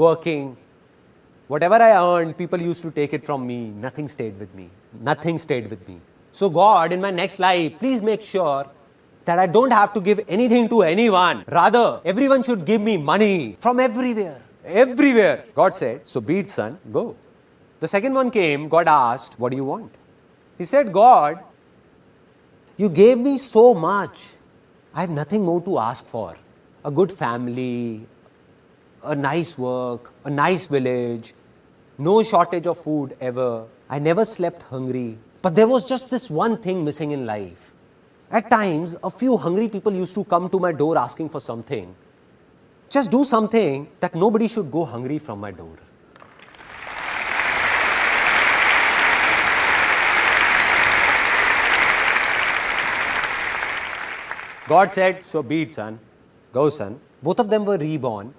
[SPEAKER 3] Whatever I earned, people used to take it from me. Nothing stayed with me. Nothing stayed with me. So God, in my next life, please make sure that I don't have to give anything to anyone. Rather, everyone should give me money from everywhere. Everywhere. God said, so be it, son, go. The second one came, God asked, what do you want? He said, God, you gave me so much. I have nothing more to ask for. A good family, a nice work, a nice village, no shortage of food ever. I never slept hungry. But there was just this one thing missing in life. At times, a few hungry people used to come to my door asking for something. Just do something that nobody should go hungry from my door. God said, so be it, son. Go, son. Both of them were reborn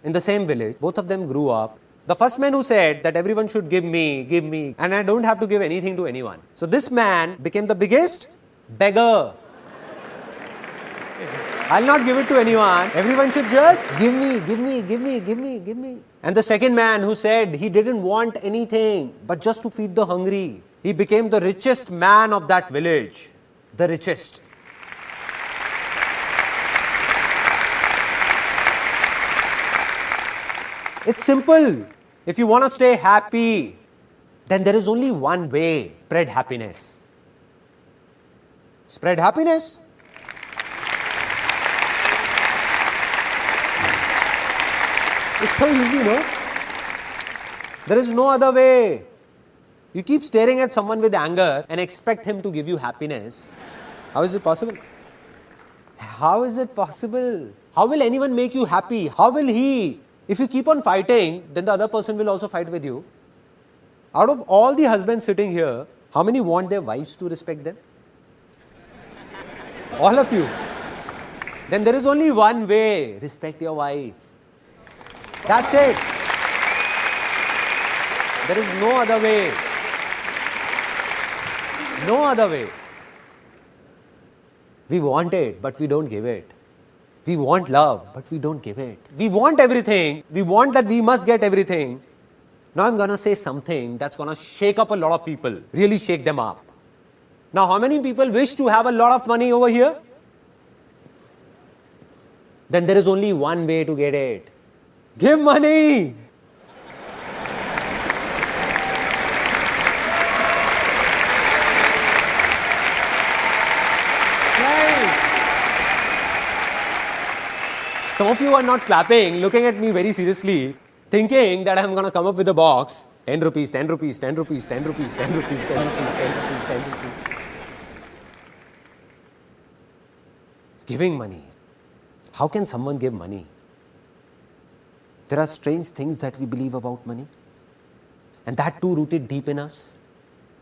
[SPEAKER 3] in the same village. Both of them grew up. The first man who said that everyone should give me, and I don't have to give anything to anyone. So this man became the biggest beggar. I'll not give it to anyone. Everyone should just give me. And the second man who said he didn't want anything but just to feed the hungry, he became the richest man of that village. The richest. It's simple. If you want to stay happy, then there is only one way. Spread happiness. Spread happiness. It's so easy, no? There is no other way. You keep staring at someone with anger and expect him to give you happiness. How is it possible? How is it possible? How will anyone make you happy? How will he? If you keep on fighting, then the other person will also fight with you. Out of all the husbands sitting here, how many want their wives to respect them? All of you. Then there is only one way. Respect your wife. That's it. There is no other way. No other way. We want it, but we don't give it. We want love, but we don't give it. We want everything. We want that we must get everything. Now I'm going to say something that's going to shake up a lot of people, really shake them up. Now, how many people wish to have a lot of money over here? Then there is only one way to get it. Give money. Some of you are not clapping, looking at me very seriously, thinking that I'm going to come up with a box. 10 rupees, 10 rupees, 10 rupees, 10 rupees, 10 rupees, 10 rupees, 10 rupees, 10 rupees. Giving money. How can someone give money? There are strange things that we believe about money. And that too rooted deep in us.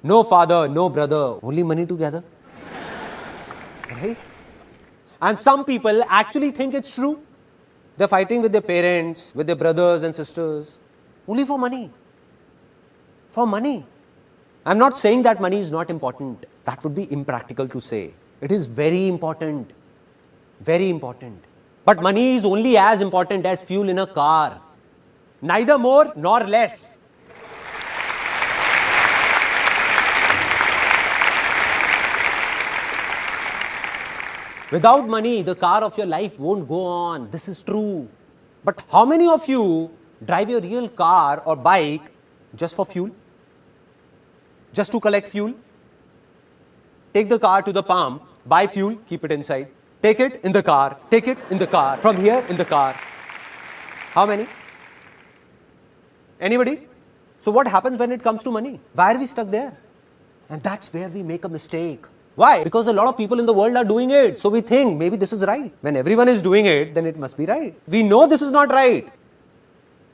[SPEAKER 3] No father, no brother, only money together. Right? And some people actually think it's true. They're fighting with their parents, with their brothers and sisters, only for money. For money. I'm not saying that money is not important. That would be impractical to say. It is very important. Very important. But money is only as important as fuel in a car. Neither more nor less. Without money, the car of your life won't go on. This is true. But how many of you drive your real car or bike just for fuel? Just to collect fuel? Take the car to the pump, buy fuel, keep it inside. Take it in the car, take it in the car, from here in the car. How many? Anybody? So what happens when it comes to money? Why are we stuck there? And that's where we make a mistake. Why? Because a lot of people in the world are doing it. So we think maybe this is right. When everyone is doing it, then it must be right. We know this is not right.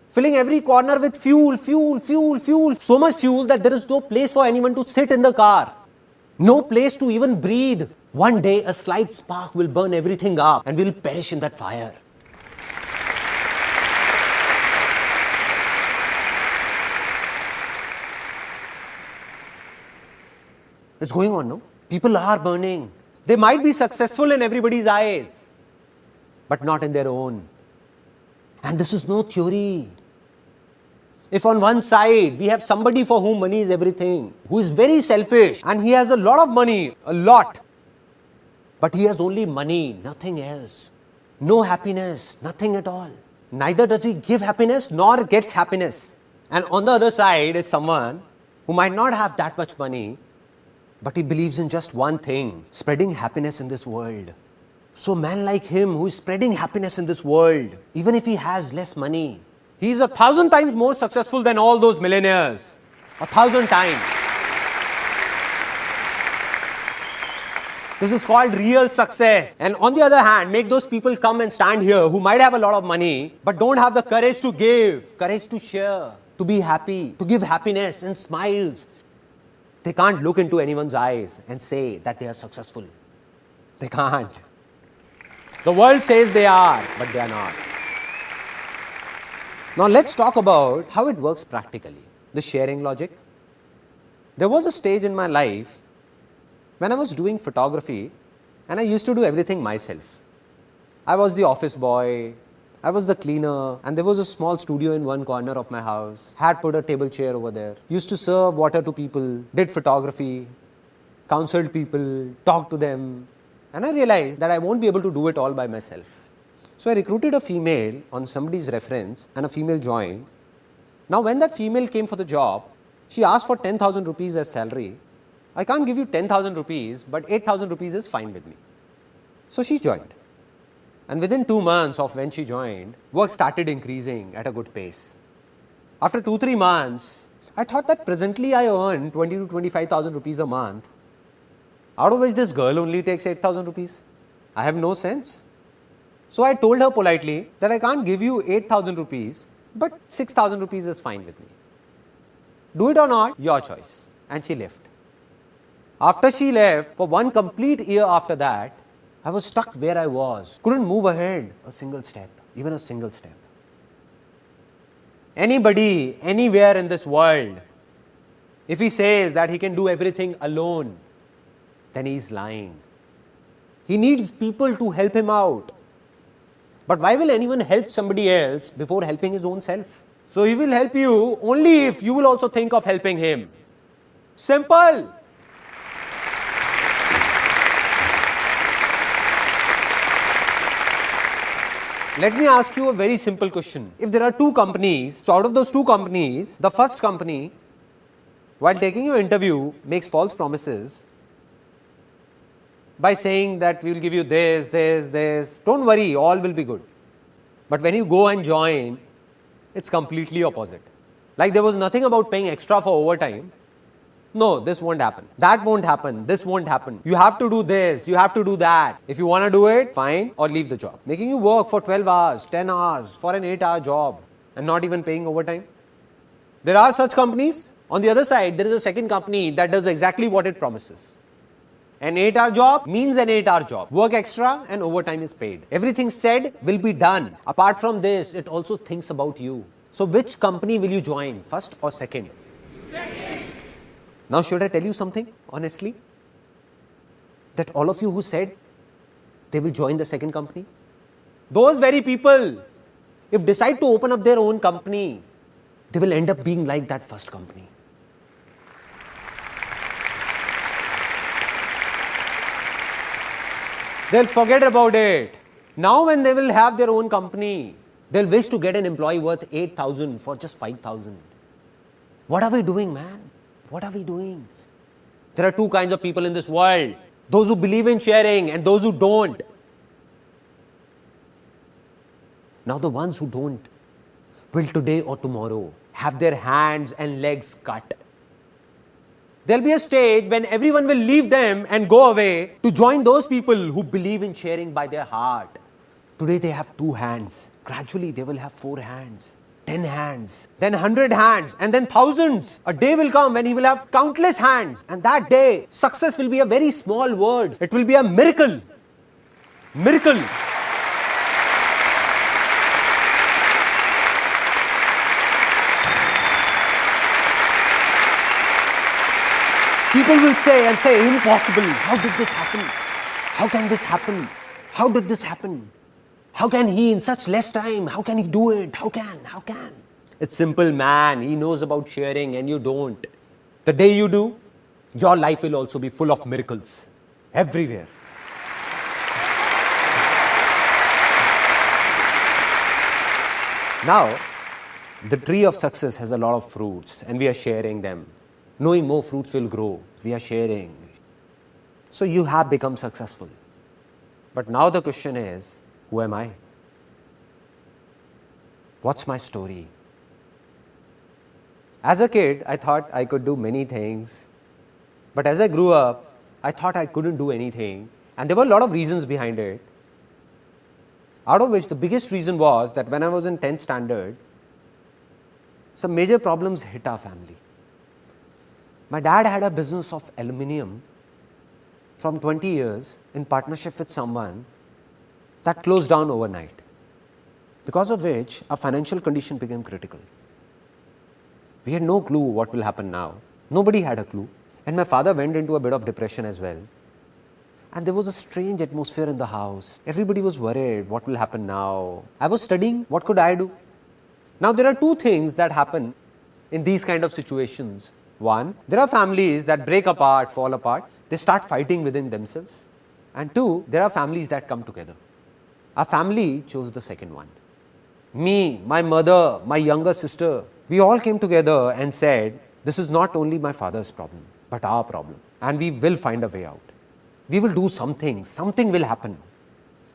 [SPEAKER 3] Filling every corner with fuel, fuel, fuel, fuel. So much fuel that there is no place for anyone to sit in the car. No place to even breathe. One day a slight spark will burn everything up and we will perish in that fire. It's going on, no? People are burning. They might be successful in everybody's eyes, but not in their own. And this is no theory. If on one side we have somebody for whom money is everything, who is very selfish and he has a lot of money, a lot, but he has only money, nothing else. No happiness, nothing at all. Neither does he give happiness nor gets happiness. And on the other side is someone who might not have that much money, but he believes in just one thing, spreading happiness in this world. So man like him who is spreading happiness in this world, even if he has less money, he is 1,000 times more successful than all those millionaires. 1,000 times. This is called real success. And on the other hand, make those people come and stand here who might have a lot of money, but don't have the courage to give, courage to share, to be happy, to give happiness and smiles. They can't look into anyone's eyes and say that they are successful. They can't. The world says they are, but they are not. Now let's talk about how it works practically. The sharing logic. There was a stage in my life when I was doing photography and I used to do everything myself. I was the office boy, I was the cleaner, and there was a small studio in one corner of my house. Had put a table chair over there. Used to serve water to people, did photography, counseled people, talked to them. And I realized that I won't be able to do it all by myself. So I recruited a female on somebody's reference and a female joined. Now when that female came for the job, she asked for 10,000 rupees as salary. I can't give you 10,000 rupees, but 8,000 rupees is fine with me. So she joined. And within 2 months of when she joined, work started increasing at a good pace. After 2-3 months, I thought that presently I earn 20 to 25,000 rupees a month, out of which this girl only takes 8,000 rupees. I have no sense. So I told her politely that I can't give you 8,000 rupees, but 6,000 rupees is fine with me. Do it or not, your choice. And she left. After she left, for 1 complete year after that, I was stuck where I was. Couldn't move ahead a single step, even a single step. Anybody, anywhere in this world, if he says that he can do everything alone, then he is lying. He needs people to help him out. But why will anyone help somebody else before helping his own self? So he will help you only if you will also think of helping him. Simple. Let me ask you a very simple question. If there are 2 companies, so out of those 2 companies, the first company, while taking your interview, makes false promises by saying that we will give you this, don't worry, all will be good. But when you go and join, it's completely opposite. Like there was nothing about paying extra for overtime. No, this won't happen. That won't happen. This won't happen. You have to do this. You have to do that. If you want to do it, fine, or leave the job. Making you work for 12 hours, 10 hours for an 8-hour job and not even paying overtime. There are such companies. On the other side, there is a second company that does exactly what it promises. An 8-hour job means an 8-hour job. Work extra and overtime is paid. Everything said will be done. Apart from this, it also thinks about you. So which company will you join, first or second? Second. Now should I tell you something, honestly? That all of you who said they will join the second company, those very people, if decide to open up their own company, they will end up being like that first company. They'll forget about it. Now when they will have their own company, they'll wish to get an employee worth 8,000 for just 5,000. What are we doing, man? What are we doing? There are 2 kinds of people in this world. Those who believe in sharing and those who don't. Now the ones who don't will today or tomorrow have their hands and legs cut. There'll be a stage when everyone will leave them and go away to join those people who believe in sharing by their heart. Today they have 2 hands. Gradually they will have 4 hands. 10 hands, then 100 hands, and then thousands. A day will come when he will have countless hands, and that day, success will be a very small word. It will be a miracle. Miracle. People will say impossible. How did this happen? How can this happen? How did this happen? How can he in such less time? How can he do it? How can? It's simple, man. He knows about sharing and you don't. The day you do, your life will also be full of miracles. Everywhere. Now, the tree of success has a lot of fruits and we are sharing them. Knowing more fruits will grow. We are sharing. So you have become successful. But now the question is, who am I? What's my story? As a kid, I thought I could do many things. But as I grew up, I thought I couldn't do anything. And there were a lot of reasons behind it. Out of which the biggest reason was that when I was in 10th standard, some major problems hit our family. My dad had a business of aluminium from 20 years in partnership with someone that closed down overnight, because of which our financial condition became critical. We had no clue what will happen now. Nobody had a clue. And my father went into a bit of depression as well. And there was a strange atmosphere in the house. Everybody was worried, what will happen now? I was studying, what could I do? Now there are 2 things that happen in these kind of situations. 1, there are families that break apart, fall apart. They start fighting within themselves. And 2, there are families that come together. Our family chose the second one. Me, my mother, my younger sister, we all came together and said, this is not only my father's problem, but our problem. and we will find a way out. We will do something, something will happen.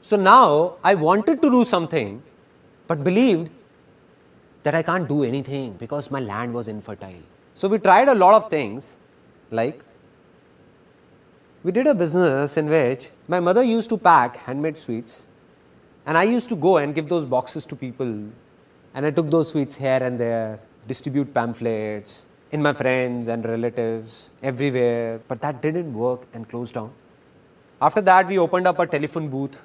[SPEAKER 3] So now I wanted to do something, but believed that I can't do anything because my land was infertile. So we tried a lot of things, like we did a business in which my mother used to pack handmade sweets, and I used to go and give those boxes to people, and I took those sweets here and there, distribute pamphlets in my friends and relatives everywhere, but that didn't work and closed down. After that, we opened up a telephone booth,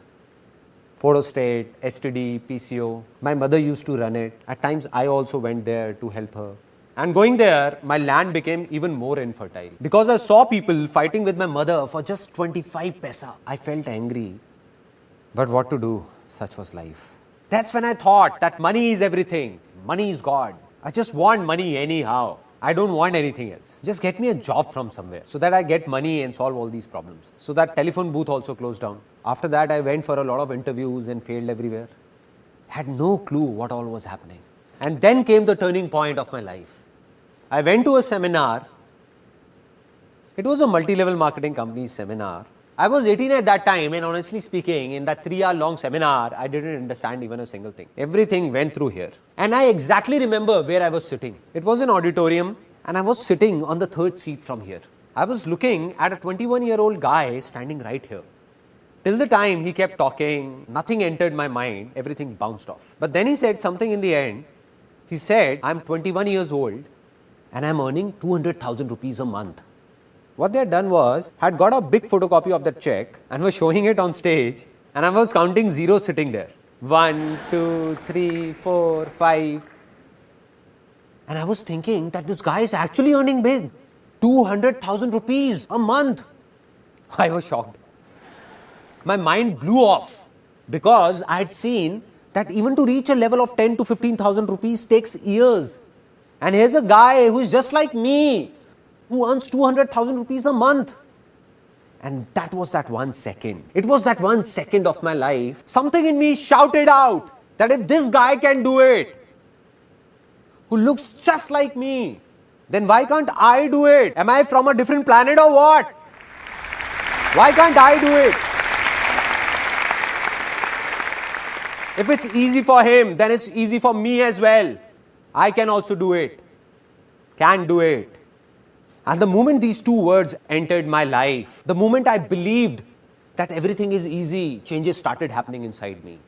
[SPEAKER 3] photo state, STD, PCO. My mother used to run it. At times, I also went there to help her. And going there, my land became even more infertile. Because I saw people fighting with my mother for just 25 paisa, I felt angry. But what to do? Such was life. That's when I thought that money is everything. Money is God. I just want money anyhow. I don't want anything else. Just get me a job from somewhere so that I get money and solve all these problems. So that telephone booth also closed down. After that, I went for a lot of interviews and failed everywhere. Had no clue what all was happening. And then came the turning point of my life. I went to a seminar. It was a multi-level marketing company seminar. I was 18 at that time, and honestly speaking, in that 3-hour long seminar, I didn't understand even a single thing. Everything went through here. And I exactly remember where I was sitting. It was an auditorium, and I was sitting on the third seat from here. I was looking at a 21-year-old guy standing right here. Till the time he kept talking, nothing entered my mind, everything bounced off. But then he said something in the end. He said, I'm 21 years old, and I'm earning 200,000 rupees a month. What they had done was, had got a big photocopy of that check and was showing it on stage, and I was counting zeros sitting there. 1, 2, 3, 4, 5. And I was thinking that this guy is actually earning big. 200,000 rupees a month. I was shocked. My mind blew off because I had seen that even to reach a level of 10 to 15,000 rupees takes years. And here's a guy who is just like me, who earns 200,000 rupees a month. And that was that 1 second. It was that 1 second of my life. Something in me shouted out that if this guy can do it, who looks just like me, then why can't I do it? Am I from a different planet or what? Why can't I do it? If it's easy for him, then it's easy for me as well. I can also do it. Can do it. And the moment these two words entered my life, the moment I believed that everything is easy, changes started happening inside me.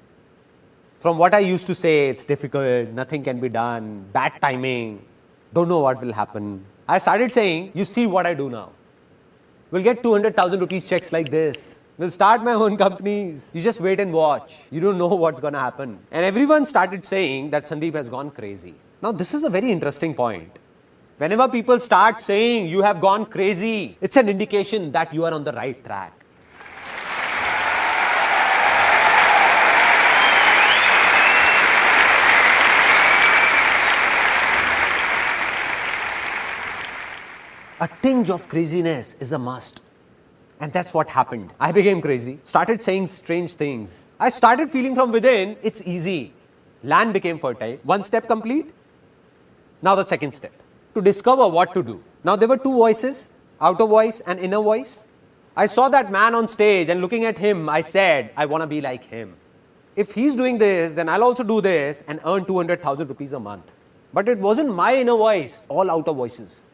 [SPEAKER 3] From what I used to say, it's difficult, nothing can be done, bad timing, don't know what will happen, I started saying, you see what I do now. We'll get 200,000 rupees checks like this. We'll start my own companies. You just wait and watch. You don't know what's going to happen. And everyone started saying that Sandeep has gone crazy. Now, this is a very interesting point. Whenever people start saying you have gone crazy, it's an indication that you are on the right track. A tinge of craziness is a must. And that's what happened. I became crazy, started saying strange things. I started feeling from within, it's easy. Land became fertile. 1 step complete. Now the second step, to discover what to do. Now there were 2 voices, outer voice and inner voice. I saw that man on stage and looking at him, I said, I want to be like him. If he's doing this, then I'll also do this and earn 200,000 rupees a month. But it wasn't my inner voice, all outer voices.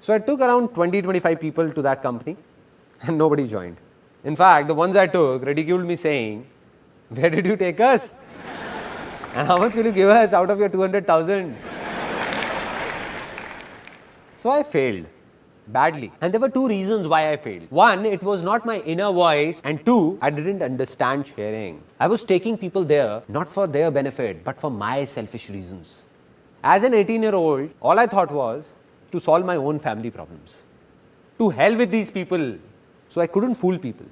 [SPEAKER 3] So I took around 20-25 people to that company and nobody joined. In fact, the ones I took ridiculed me saying, where did you take us? And how much will you give us out of your 200,000? So I failed badly. And there were 2 reasons why I failed. 1, it was not my inner voice. And 2, I didn't understand sharing. I was taking people there not for their benefit, but for my selfish reasons. As an 18-year-old, all I thought was to solve my own family problems. To hell with these people. So I couldn't fool people.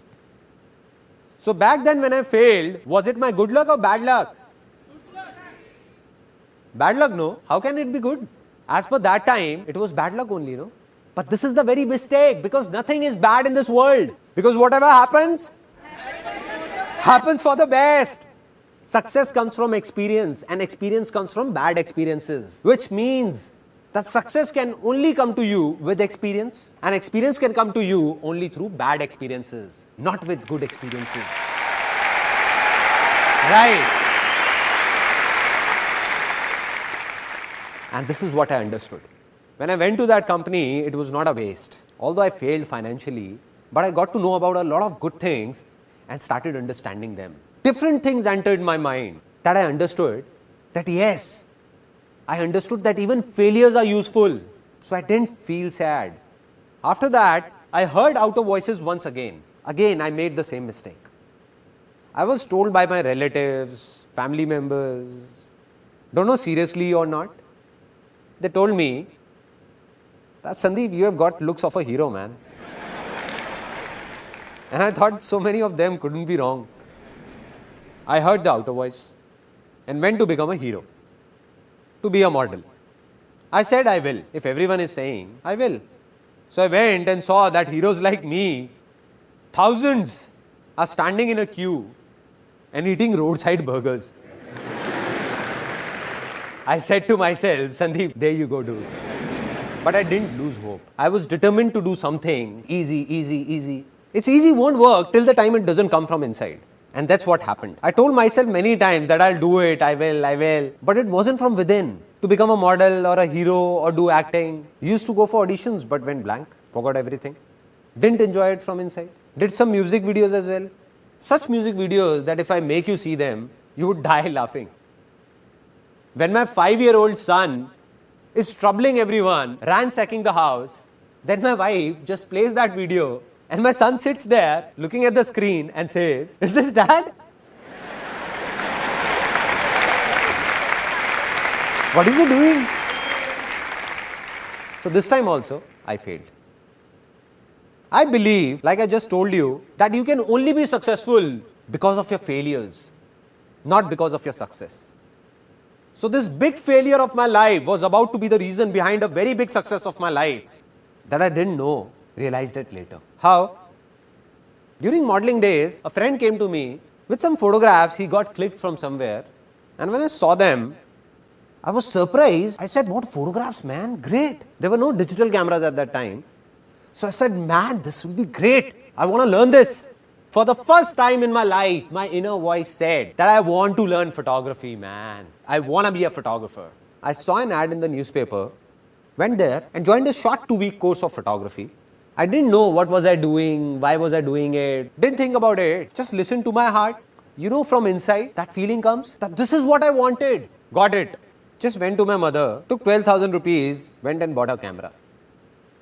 [SPEAKER 3] So back then when I failed, was it my good luck or bad luck? Good luck. Bad luck, no. How can it be good? As per that time, it was bad luck only, no? But this is the very mistake, because nothing is bad in this world. Because whatever happens, happens for the best. Success comes from experience, and experience comes from bad experiences. Which means that success can only come to you with experience, and experience can come to you only through bad experiences, not with good experiences. Right. And this is what I understood. When I went to that company, it was not a waste. Although I failed financially, but I got to know about a lot of good things and started understanding them. Different things entered my mind that I understood that yes, I understood that even failures are useful. So I didn't feel sad. After that, I heard outer voices once again. Again, I made the same mistake. I was told by my relatives, family members, don't know seriously or not. They told me that Sandeep, you have got looks of a hero, man. And I thought so many of them couldn't be wrong. I heard the outer voice and went to become a hero, to be a model. I said I will. If everyone is saying, I will. So I went and saw that heroes like me, thousands, are standing in a queue and eating roadside burgers. I said to myself, Sandeep, there you go, dude. But I didn't lose hope. I was determined to do something easy. It's easy won't work till the time it doesn't come from inside. And that's what happened. I told myself many times that I'll do it, I will. But it wasn't from within. To become a model or a hero or do acting. Used to go for auditions but went blank. Forgot everything. Didn't enjoy it from inside. Did some music videos as well. Such music videos that if I make you see them, you would die laughing. When my 5-year-old son is troubling everyone, ransacking the house, then my wife just plays that video and my son sits there looking at the screen and says, "Is this dad?" What is he doing? So this time also, I failed. I believe, like I just told you, that you can only be successful because of your failures, not because of your success. So this big failure of my life was about to be the reason behind a very big success of my life that I didn't know, realized it later. How? During modeling days, a friend came to me with some photographs he got clicked from somewhere, and when I saw them, I was surprised. I said, "What photographs, man? Great." There were no digital cameras at that time. So I said, "Man, this will be great. I want to learn this." For the first time in my life, my inner voice said that I want to learn photography, man. I want to be a photographer. I saw an ad in the newspaper, went there and joined a short 2-week course of photography. I didn't know what was I doing, why was I doing it, didn't think about it, just listened to my heart. You know, from inside, that feeling comes that this is what I wanted. Got it. Just went to my mother, took 12,000 rupees, went and bought a camera.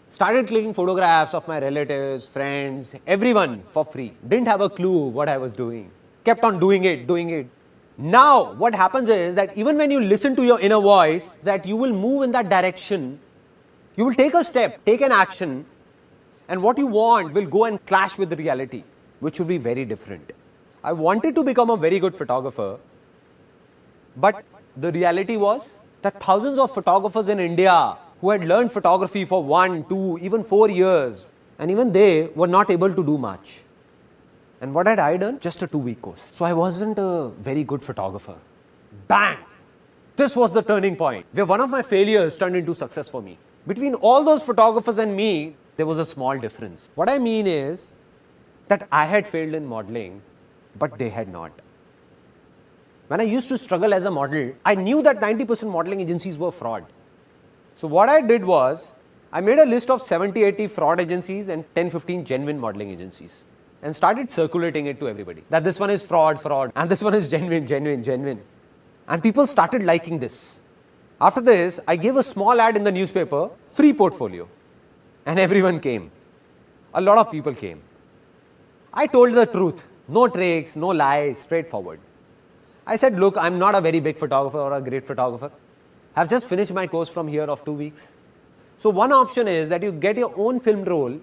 [SPEAKER 3] Started clicking photographs of my relatives, friends, everyone for free. Didn't have a clue what I was doing. Kept on doing it. Now, what happens is that even when you listen to your inner voice, that you will move in that direction. You will take a step, take an action, and what you want will go and clash with the reality, which will be very different. I wanted to become a very good photographer, but the reality was that thousands of photographers in India who had learned photography for 1, 2, even 4 years, and even they were not able to do much. And what had I done? Just a 2-week course. So I wasn't a very good photographer. Bang! This was the turning point where one of my failures turned into success for me. Between all those photographers and me, there was a small difference. What I mean is that I had failed in modeling, but they had not. When I used to struggle as a model, I knew that 90% modeling agencies were fraud. So what I did was, I made a list of 70-80 fraud agencies and 10-15 genuine modeling agencies and started circulating it to everybody. That this one is fraud, and this one is genuine. And people started liking this. After this, I gave a small ad in the newspaper, free portfolio. And everyone came. A lot of people came. I told the truth. No tricks, no lies, straightforward. I said, look, I'm not a very big photographer or a great photographer. I've just finished my course from here of 2 weeks. So one option is that you get your own film roll,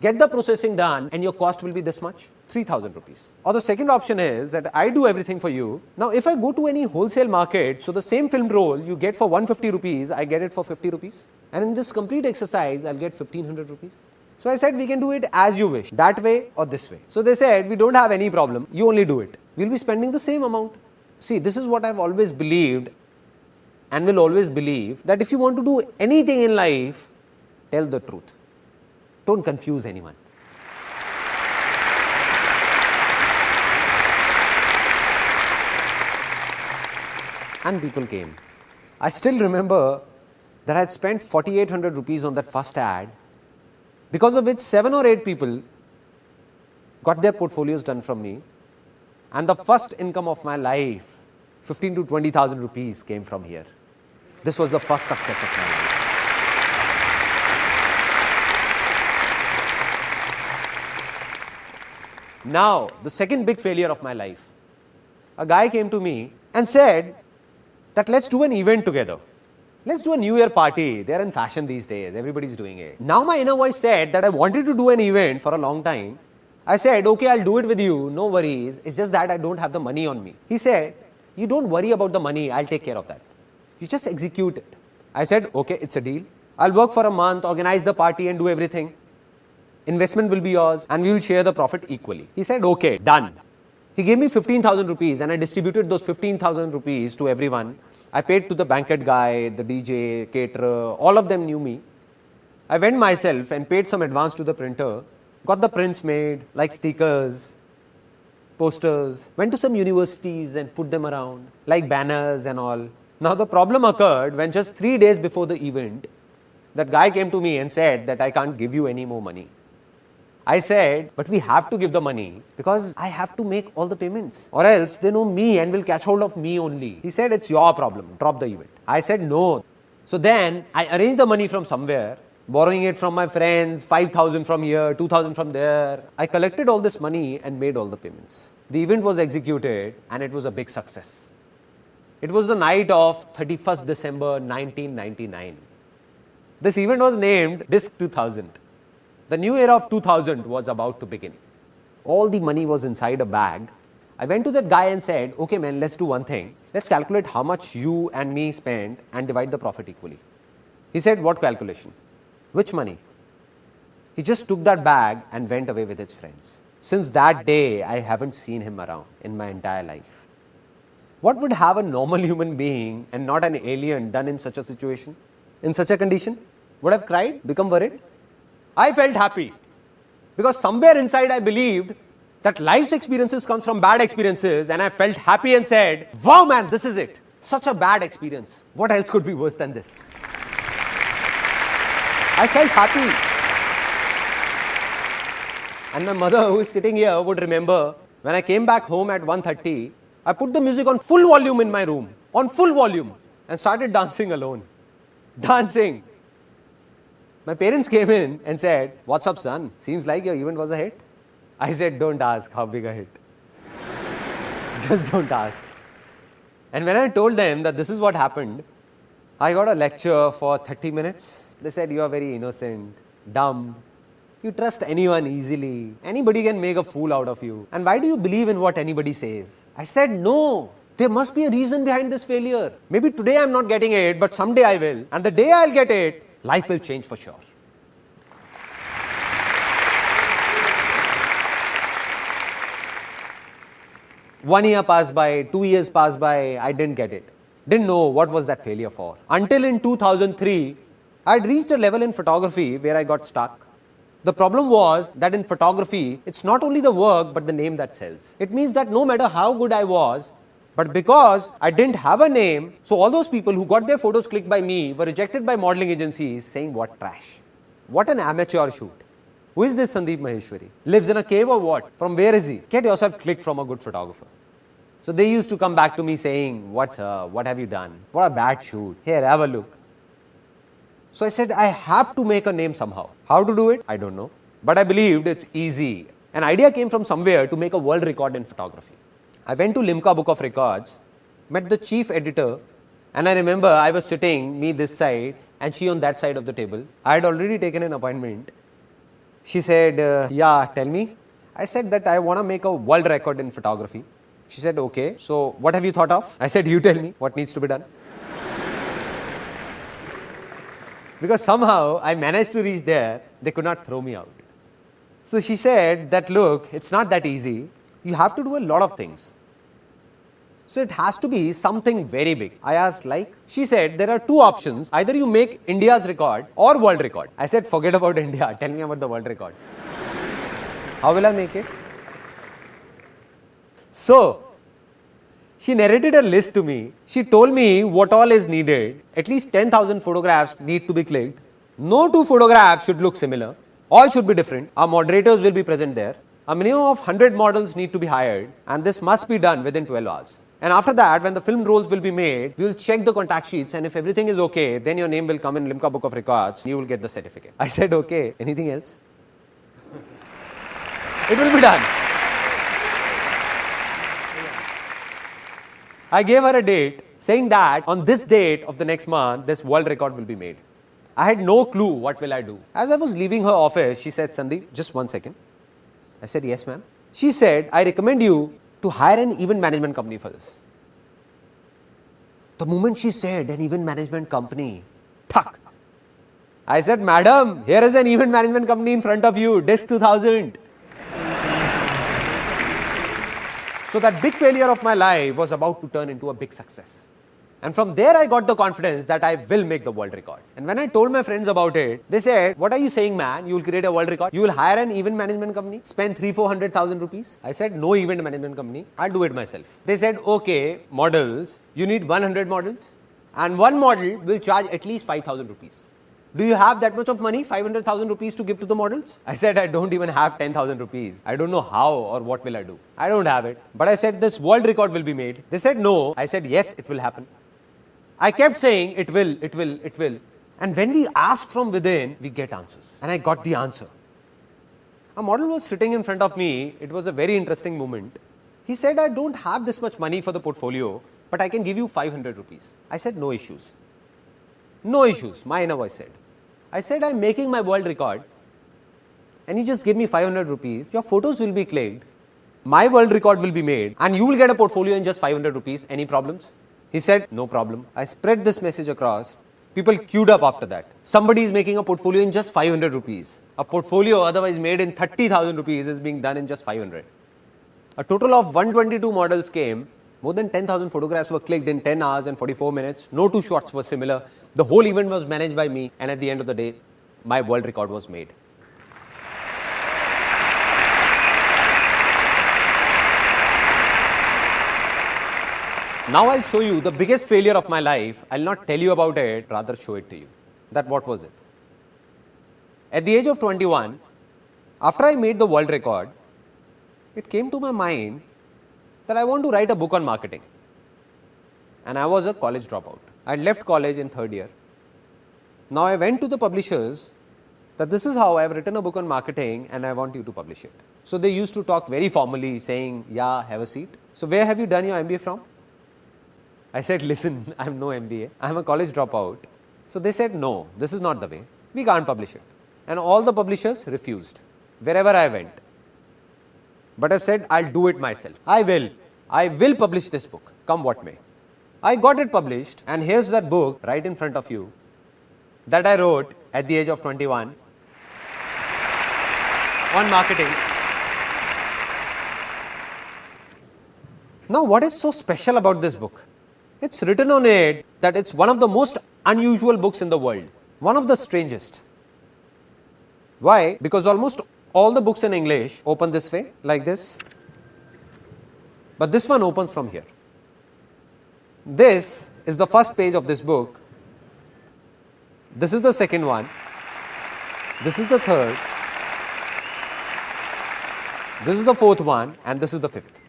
[SPEAKER 3] get the processing done, and your cost will be this much, 3,000 rupees. Or the second option is that I do everything for you. Now, if I go to any wholesale market, so the same film roll you get for 150 rupees, I get it for 50 rupees. And in this complete exercise, I'll get 1,500 rupees. So I said, we can do it as you wish, that way or this way. So they said, we don't have any problem, you only do it. We'll be spending the same amount. See, this is what I've always believed, and will always believe that if you want to do anything in life, tell the truth. Don't confuse anyone. And people came. I still remember that I had spent 4,800 rupees on that first ad, because of which 7 or 8 people got their portfolios done from me, and the first income of my life, 15 to 20,000 rupees, came from here. This was the first success of my life. Now, the second big failure of my life. A guy came to me and said that let's do an event together. Let's do a New Year party. They're in fashion these days. Everybody's doing it. Now my inner voice said that I wanted to do an event for a long time. I said, okay, I'll do it with you. No worries. It's just that I don't have the money on me. He said, you don't worry about the money. I'll take care of that. You just execute it. I said, okay, it's a deal. I'll work for a month, organize the party and do everything. Investment will be yours and we will share the profit equally. He said, okay, done. He gave me 15,000 rupees and I distributed those 15,000 rupees to everyone. I paid to the banquet guy, the DJ, caterer, all of them knew me. I went myself and paid some advance to the printer, got the prints made, like stickers, posters, went to some universities and put them around, like banners and all. Now the problem occurred when just 3 days before the event, that guy came to me and said that I can't give you any more money. I said, but we have to give the money because I have to make all the payments, or else they know me and will catch hold of me only. He said, it's your problem, drop the event. I said, no. So then I arranged the money from somewhere, borrowing it from my friends, 5,000 from here, 2,000 from there. I collected all this money and made all the payments. The event was executed and it was a big success. It was the night of 31st December 1999. This event was named Disc 2000. The new era of 2000 was about to begin. All the money was inside a bag. I went to that guy and said, okay man, let's do one thing. Let's calculate how much you and me spent and divide the profit equally. He said, what calculation? Which money? He just took that bag and went away with his friends. Since that day, I haven't seen him around in my entire life. What would have a normal human being and not an alien done in such a situation? In such a condition? Would have cried? Become worried? I felt happy because somewhere inside I believed that life's experiences comes from bad experiences, and I felt happy and said, wow man, this is it. Such a bad experience. What else could be worse than this? I felt happy. And my mother, who is sitting here, would remember when I came back home at 1:30, I put the music on full volume in my room, on full volume, and started dancing alone. Dancing. My parents came in and said, what's up son? Seems like your event was a hit. I said, don't ask how big a hit. Just don't ask. And when I told them that this is what happened, I got a lecture for 30 minutes. They said, you are very innocent, dumb. You trust anyone easily. Anybody can make a fool out of you. And why do you believe in what anybody says? I said, no. There must be a reason behind this failure. Maybe today I'm not getting it, but someday I will. And the day I'll get it, life will change for sure. One year passed by, 2 years passed by, I didn't get it. Didn't know what was that failure for. Until in 2003, I had reached a level in photography where I got stuck. The problem was that in photography, it's not only the work but the name that sells. It means that no matter how good I was, but because I didn't have a name, so all those people who got their photos clicked by me were rejected by modeling agencies saying, what trash. What an amateur shoot. Who is this Sandeep Maheshwari? Lives in a cave or what? From where is he? Get yourself clicked from a good photographer. So they used to come back to me saying, what's up? What have you done? What a bad shoot. Here, have a look. So I said, I have to make a name somehow. How to do it? I don't know. But I believed it's easy. An idea came from somewhere to make a world record in photography. I went to Limca Book of Records, met the chief editor, and I remember I was sitting, me this side, and she on that side of the table. I had already taken an appointment. She said, yeah, tell me. I said that I want to make a world record in photography. She said, okay, so what have you thought of? I said, you tell me what needs to be done. Because somehow I managed to reach there, they could not throw me out. So she said that, look, it's not that easy. You have to do a lot of things. So it has to be something very big. I asked like, she said there are two options. Either you make India's record or world record. I said forget about India, tell me about the world record. How will I make it? So, she narrated a list to me. She told me what all is needed. At least 10,000 photographs need to be clicked. No two photographs should look similar. All should be different. Our moderators will be present there. A minimum of 100 models need to be hired, and this must be done within 12 hours. And after that, when the film rolls will be made, we will check the contact sheets, and if everything is okay, then your name will come in Limca Book of Records. You will get the certificate. I said, okay. Anything else? It will be done. I gave her a date saying that on this date of the next month, this world record will be made. I had no clue what will I do. As I was leaving her office, she said, Sandeep, just 1 second. I said, yes, ma'am. She said, I recommend you to hire an event management company for this. The moment she said an event management company, tuck. I said, madam, here is an event management company in front of you, DISC 2000. So that big failure of my life was about to turn into a big success. And from there I got the confidence that I will make the world record. And when I told my friends about it, they said, what are you saying, man? You will create a world record? You will hire an event management company? Spend 300,000-400,000 rupees? I said, no event management company. I'll do it myself. They said, okay, models. You need 100 models. And one model will charge at least 5,000 rupees. Do you have that much of money, 500,000 rupees to give to the models? I said, I don't even have 10,000 rupees. I don't know how or what will I do. I don't have it. But I said, this world record will be made. They said, no. I said, yes, it will happen. I kept saying, it will, it will, it will. And when we ask from within, we get answers. And I got the answer. A model was sitting in front of me. It was a very interesting moment. He said, I don't have this much money for the portfolio, but I can give you 500 rupees. I said, no issues. No issues, my inner voice said. I said, I'm making my world record. And you just give me 500 rupees. Your photos will be clicked. My world record will be made. And you will get a portfolio in just 500 rupees. Any problems? He said, no problem. I spread this message across. People queued up after that. Somebody is making a portfolio in just 500 rupees. A portfolio otherwise made in 30,000 rupees is being done in just 500. A total of 122 models came. More than 10,000 photographs were clicked in 10 hours and 44 minutes. No two shots were similar. The whole event was managed by me. And at the end of the day, my world record was made. Now I'll show you the biggest failure of my life. I'll not tell you about it, rather show it to you. That what was it? At the age of 21, after I made the world record, it came to my mind that I want to write a book on marketing. And I was a college dropout. I left college in 3rd year. Now I went to the publishers that this is how I have written a book on marketing and I want you to publish it. So they used to talk very formally saying, yeah, have a seat. So where have you done your MBA from? I said, listen, I have no MBA. I am a college dropout. So they said, no, this is not the way. We can't publish it. And all the publishers refused wherever I went. But I said, I'll do it myself. I will publish this book, come what may. I got it published, and here's that book right in front of you that I wrote at the age of 21 on marketing. Now, what is so special about this book? It's written on it that it's one of the most unusual books in the world, one of the strangest. Why? Because almost all the books in English open this way, like this. But this one opens from here. This is the first page of this book. This is the second one. This is the third. This is the fourth one, and this is the fifth.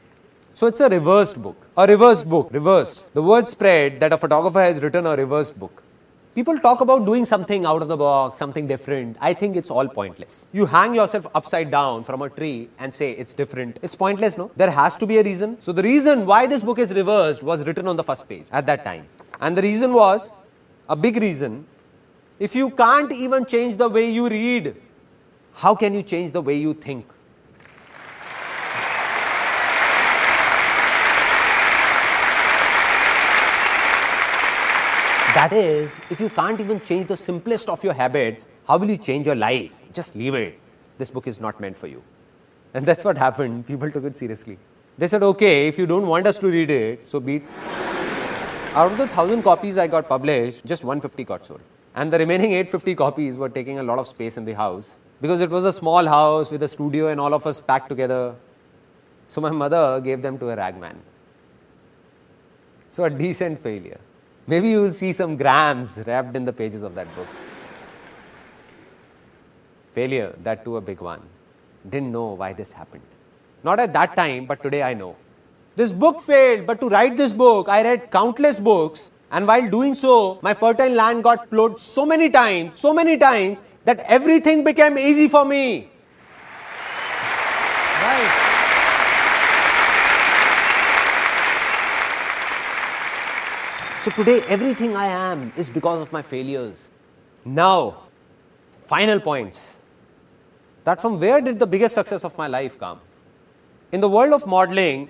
[SPEAKER 3] So it's a reversed book. A reversed book. Reversed. The word spread that a photographer has written a reversed book. People talk about doing something out of the box, something different. I think it's all pointless. You hang yourself upside down from a tree and say it's different. It's pointless, no? There has to be a reason. So the reason why this book is reversed was written on the first page at that time. And the reason was, a big reason, if you can't even change the way you read, how can you change the way you think? That is, if you can't even change the simplest of your habits, how will you change your life? Just leave it. This book is not meant for you. And that's what happened. People took it seriously. They said, okay, if you don't want us to read it, so be it. Out of the 1,000 copies I got published, just 150 got sold. And the remaining 850 copies were taking a lot of space in the house because it was a small house with a studio and all of us packed together. So my mother gave them to a ragman. So a decent failure. Maybe you will see some grams wrapped in the pages of that book. Failure, that too a big one. Didn't know why this happened. Not at that time, but today I know. This book failed, but to write this book, I read countless books, and while doing so, my fertile land got plowed so many times, that everything became easy for me. Right. So today, everything I am is because of my failures. Now, final points. That from where did the biggest success of my life come? In the world of modeling,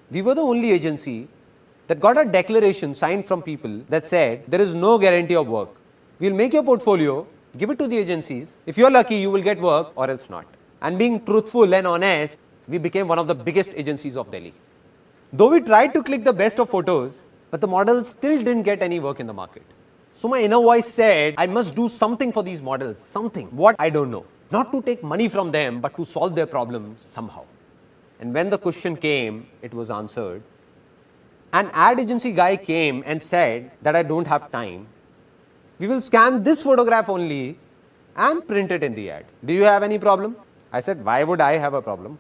[SPEAKER 3] we were the only agency that got a declaration signed from people that said, there is no guarantee of work. We'll make your portfolio, give it to the agencies. If you're lucky, you will get work or else not. And being truthful and honest, we became one of the biggest agencies of Delhi. Though we tried to click the best of photos, but the models still didn't get any work in the market. So my inner voice said, I must do something for these models, something. What? I don't know. Not to take money from them, but to solve their problems somehow. And when the question came, it was answered. An ad agency guy came and said that I don't have time. We will scan this photograph only and print it in the ad. Do you have any problem? I said, why would I have a problem?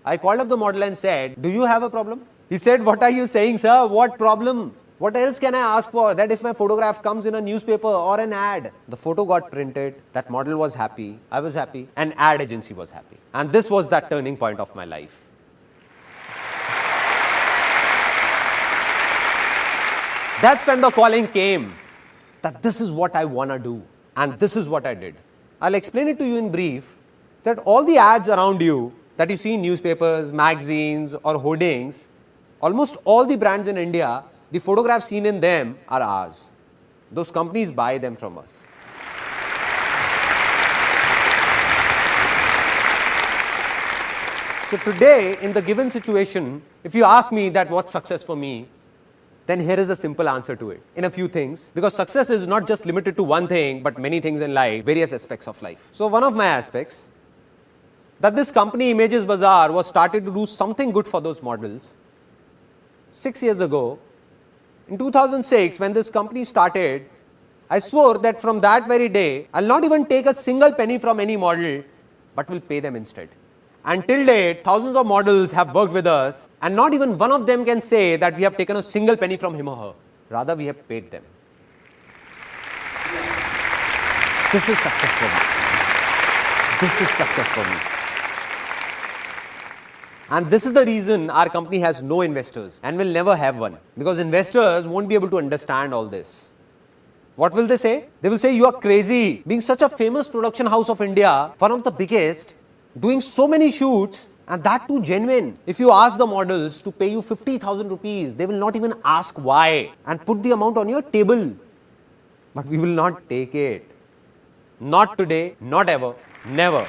[SPEAKER 3] I called up the model and said, do you have a problem? He said, what are you saying, sir? What problem? What else can I ask for? That if my photograph comes in a newspaper or an ad, the photo got printed, that model was happy, I was happy, and ad agency was happy. And this was that turning point of my life. That's when the calling came that this is what I want to do. And this is what I did. I'll explain it to you in brief that all the ads around you that you see in newspapers, magazines or hoardings, almost all the brands in India, the photographs seen in them are ours. Those companies buy them from us. So today, in the given situation, if you ask me that what's success for me, then here is a simple answer to it in a few things, because success is not just limited to one thing, but many things in life, various aspects of life. So one of my aspects, that this company Images Bazaar was started to do something good for those models. 6 years ago, in 2006, when this company started, I swore that from that very day, I'll not even take a single penny from any model, but will pay them instead. And till date, thousands of models have worked with us, and not even one of them can say that we have taken a single penny from him or her. Rather, we have paid them. This is success for me. This is success for me. And this is the reason our company has no investors and will never have one, because investors won't be able to understand all this. What will they say? They will say, you are crazy. Being such a famous production house of India, one of the biggest, doing so many shoots, and that too genuine. If you ask the models to pay you 50,000 rupees, they will not even ask why and put the amount on your table. But we will not take it. Not today, not ever, never.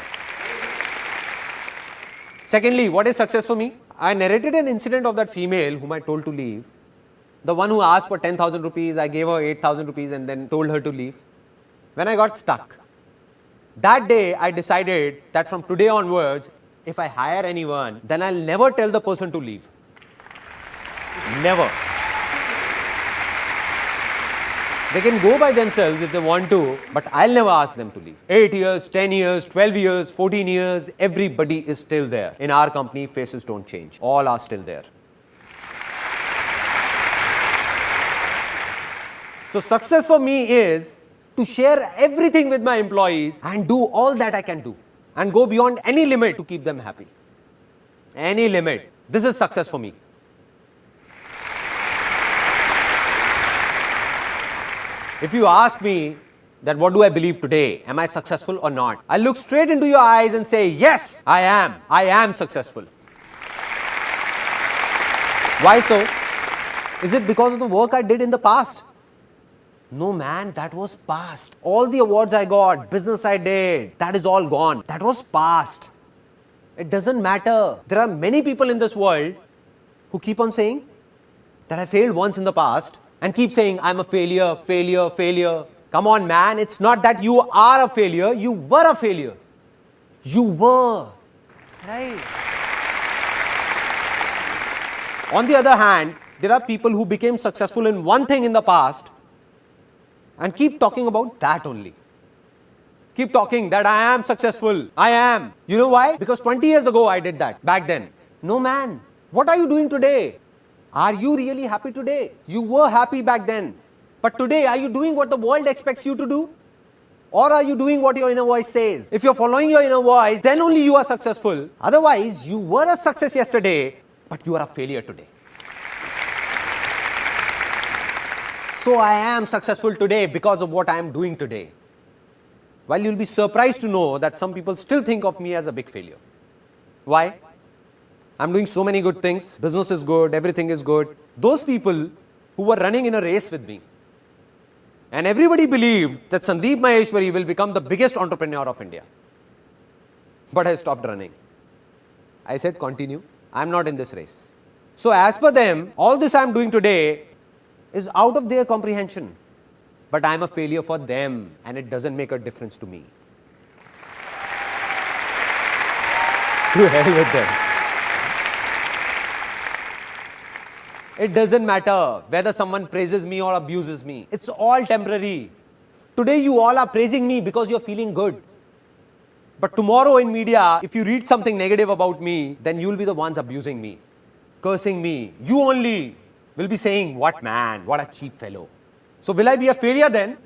[SPEAKER 3] Secondly, what is success for me? I narrated an incident of that female whom I told to leave. The one who asked for 10,000 rupees, I gave her 8,000 rupees and then told her to leave. When I got stuck, that day I decided that from today onwards, if I hire anyone, then I'll never tell the person to leave. Never. They can go by themselves if they want to, but I'll never ask them to leave. 8 years, 10 years, 12 years, 14 years, everybody is still there. In our company, faces don't change. All are still there. So success for me is to share everything with my employees and do all that I can do and go beyond any limit to keep them happy. Any limit. This is success for me. If you ask me that what do I believe today, am I successful or not? I look straight into your eyes and say, yes, I am. I am successful. Why so? Is it because of the work I did in the past? No man, that was past. All the awards I got, business I did, that is all gone. That was past. It doesn't matter. There are many people in this world who keep on saying that I failed once in the past and keep saying I'm a failure, failure, failure. Come on, man, it's not that you are a failure, you were a failure. You were. Right. On the other hand, there are people who became successful in one thing in the past and keep talking about that only. Keep talking that I am successful. I am. You know why? Because 20 years ago I did that back then. No, man. What are you doing today? Are you really happy today? You were happy back then. But today, are you doing what the world expects you to do? Or are you doing what your inner voice says? If you're following your inner voice, then only you are successful. Otherwise, you were a success yesterday, but you are a failure today. So I am successful today because of what I am doing today. While you'll be surprised to know that some people still think of me as a big failure. Why? I'm doing so many good things. Business is good, everything is good. Those people who were running in a race with me, and everybody believed that Sandeep Maheshwari will become the biggest entrepreneur of India. But I stopped running. I said, continue. I'm not in this race. So as per them, all this I'm doing today is out of their comprehension. But I'm a failure for them and it doesn't make a difference to me. To hell with them. It doesn't matter whether someone praises me or abuses me. It's all temporary. Today you all are praising me because you're feeling good. But tomorrow in media, if you read something negative about me, then you'll be the ones abusing me, cursing me. You only will be saying, what man, what a cheap fellow. So will I be a failure then?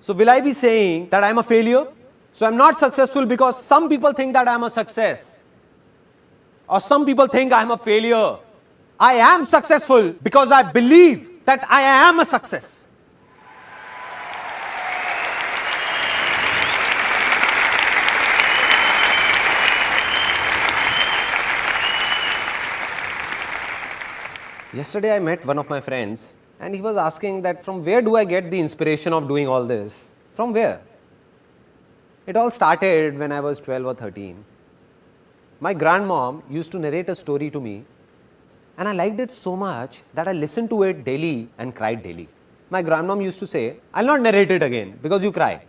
[SPEAKER 3] So will I be saying that I'm a failure? So I'm not successful because some people think that I'm a success. Or some people think I'm a failure. I am successful because I believe that I am a success. Yesterday I met one of my friends and he was asking that from where do I get the inspiration of doing all this? From where? It all started when I was 12 or 13. My grandmom used to narrate a story to me and I liked it so much that I listened to it daily and cried daily. My grandmom used to say, I'll not narrate it again because you cry.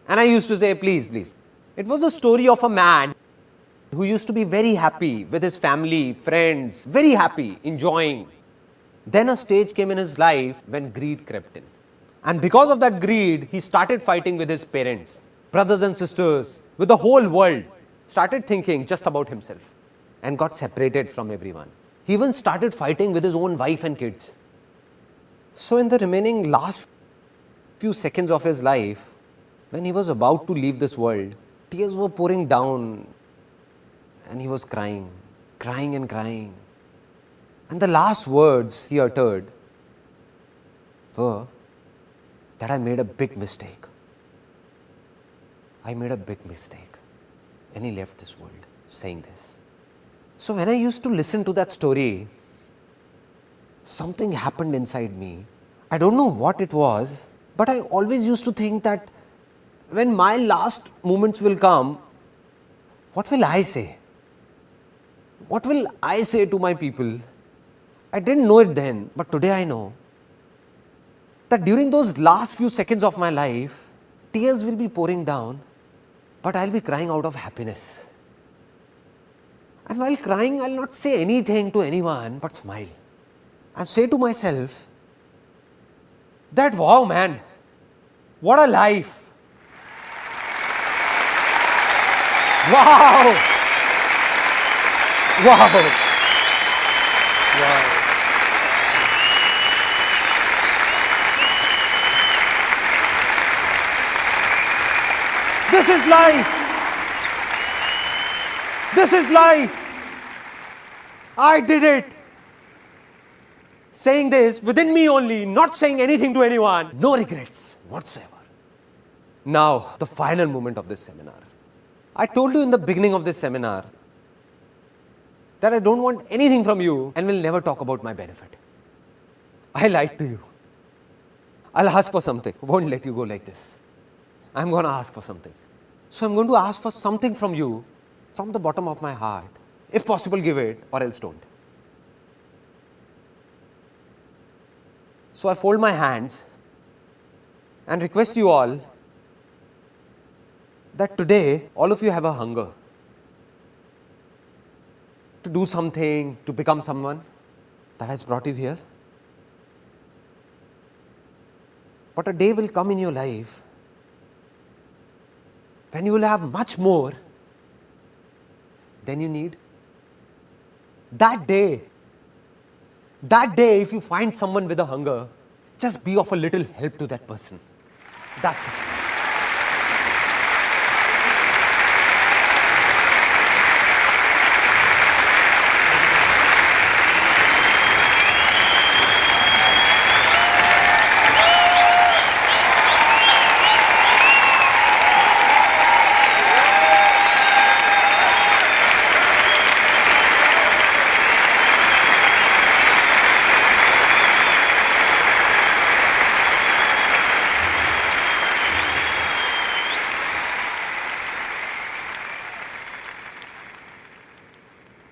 [SPEAKER 3] And I used to say, please, please. It was a story of a man who used to be very happy with his family, friends, very happy, enjoying. Then a stage came in his life when greed crept in. And because of that greed, he started fighting with his parents, brothers and sisters, with the whole world. Started thinking just about himself and got separated from everyone. He even started fighting with his own wife and kids. So in the remaining last few seconds of his life, when he was about to leave this world, tears were pouring down and he was crying, crying and crying. And the last words he uttered were that I made a big mistake. I made a big mistake. And he left this world saying this. So when I used to listen to that story, something happened inside me. I don't know what it was, but I always used to think that when my last moments will come, what will I say? What will I say to my people? I didn't know it then, but today I know that during those last few seconds of my life, tears will be pouring down, but I'll be crying out of happiness. And while crying, I'll not say anything to anyone but smile. And say to myself that, wow, man, what a life. Wow. Wow. Wow. This is life. This is life. I did it. Saying this within me only, not saying anything to anyone, no regrets whatsoever. Now, the final moment of this seminar. I told you in the beginning of this seminar that I don't want anything from you and will never talk about my benefit. I lied to you. I'll ask for something. Won't let you go like this. I'm going to ask for something. So I'm going to ask for something from you from the bottom of my heart. If possible, give it or else don't. So I fold my hands and request you all that today all of you have a hunger to do something, to become someone that has brought you here. But a day will come in your life when you will have much more than you need. That day, if you find someone with a hunger, just be of a little help to that person. That's it.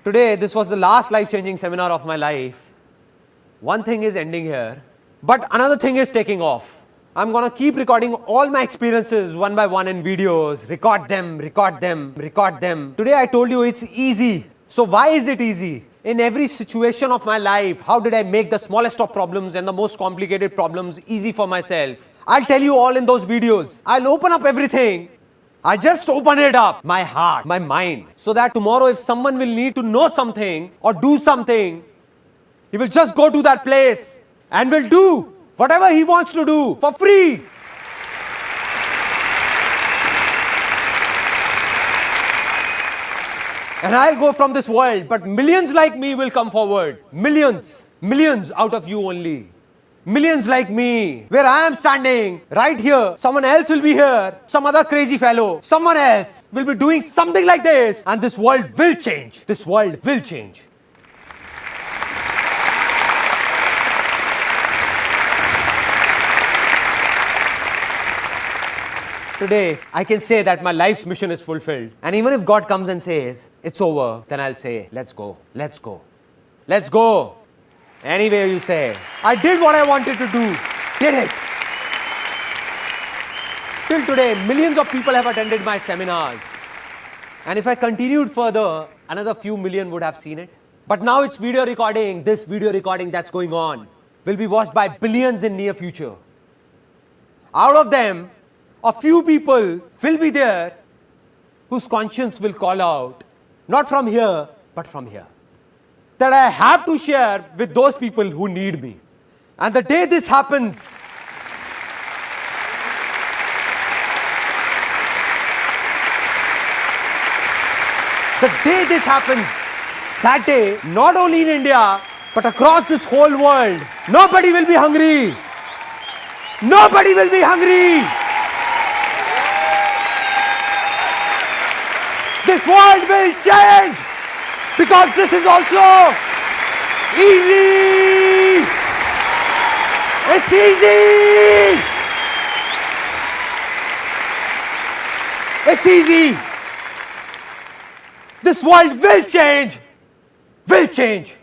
[SPEAKER 3] Today, this was the last life-changing seminar of my life. One thing is ending here, but another thing is taking off. I'm gonna keep recording all my experiences one by one in videos, record them. Today I told you it's easy. So why is it easy? In every situation of my life, how did I make the smallest of problems and the most complicated problems easy for myself? I'll tell you all in those videos. I'll open up everything. I just open it up, my heart, my mind, so that tomorrow if someone will need to know something or do something, he will just go to that place and will do whatever he wants to do for free. And I'll go from this world, but millions like me will come forward. Millions out of you only. Millions like me, where I am standing, right here, someone else will be here, some other crazy fellow, someone else will be doing something like this, and this world will change. This world will change. Today, I can say that my life's mission is fulfilled. And even if God comes and says, it's over, then I'll say, let's go. Anyway, you say, I did what I wanted to do, did it. Till today, millions of people have attended my seminars. And if I continued further, another few million would have seen it. But now it's video recording, this video recording that's going on will be watched by billions in near future. Out of them, a few people will be there whose conscience will call out, not from here, but from here, that I have to share with those people who need me. And the day this happens, that day, not only in India, but across this whole world, nobody will be hungry. Nobody will be hungry. This world will change. Because this is also easy. It's easy. It's easy. This world will change. Will change.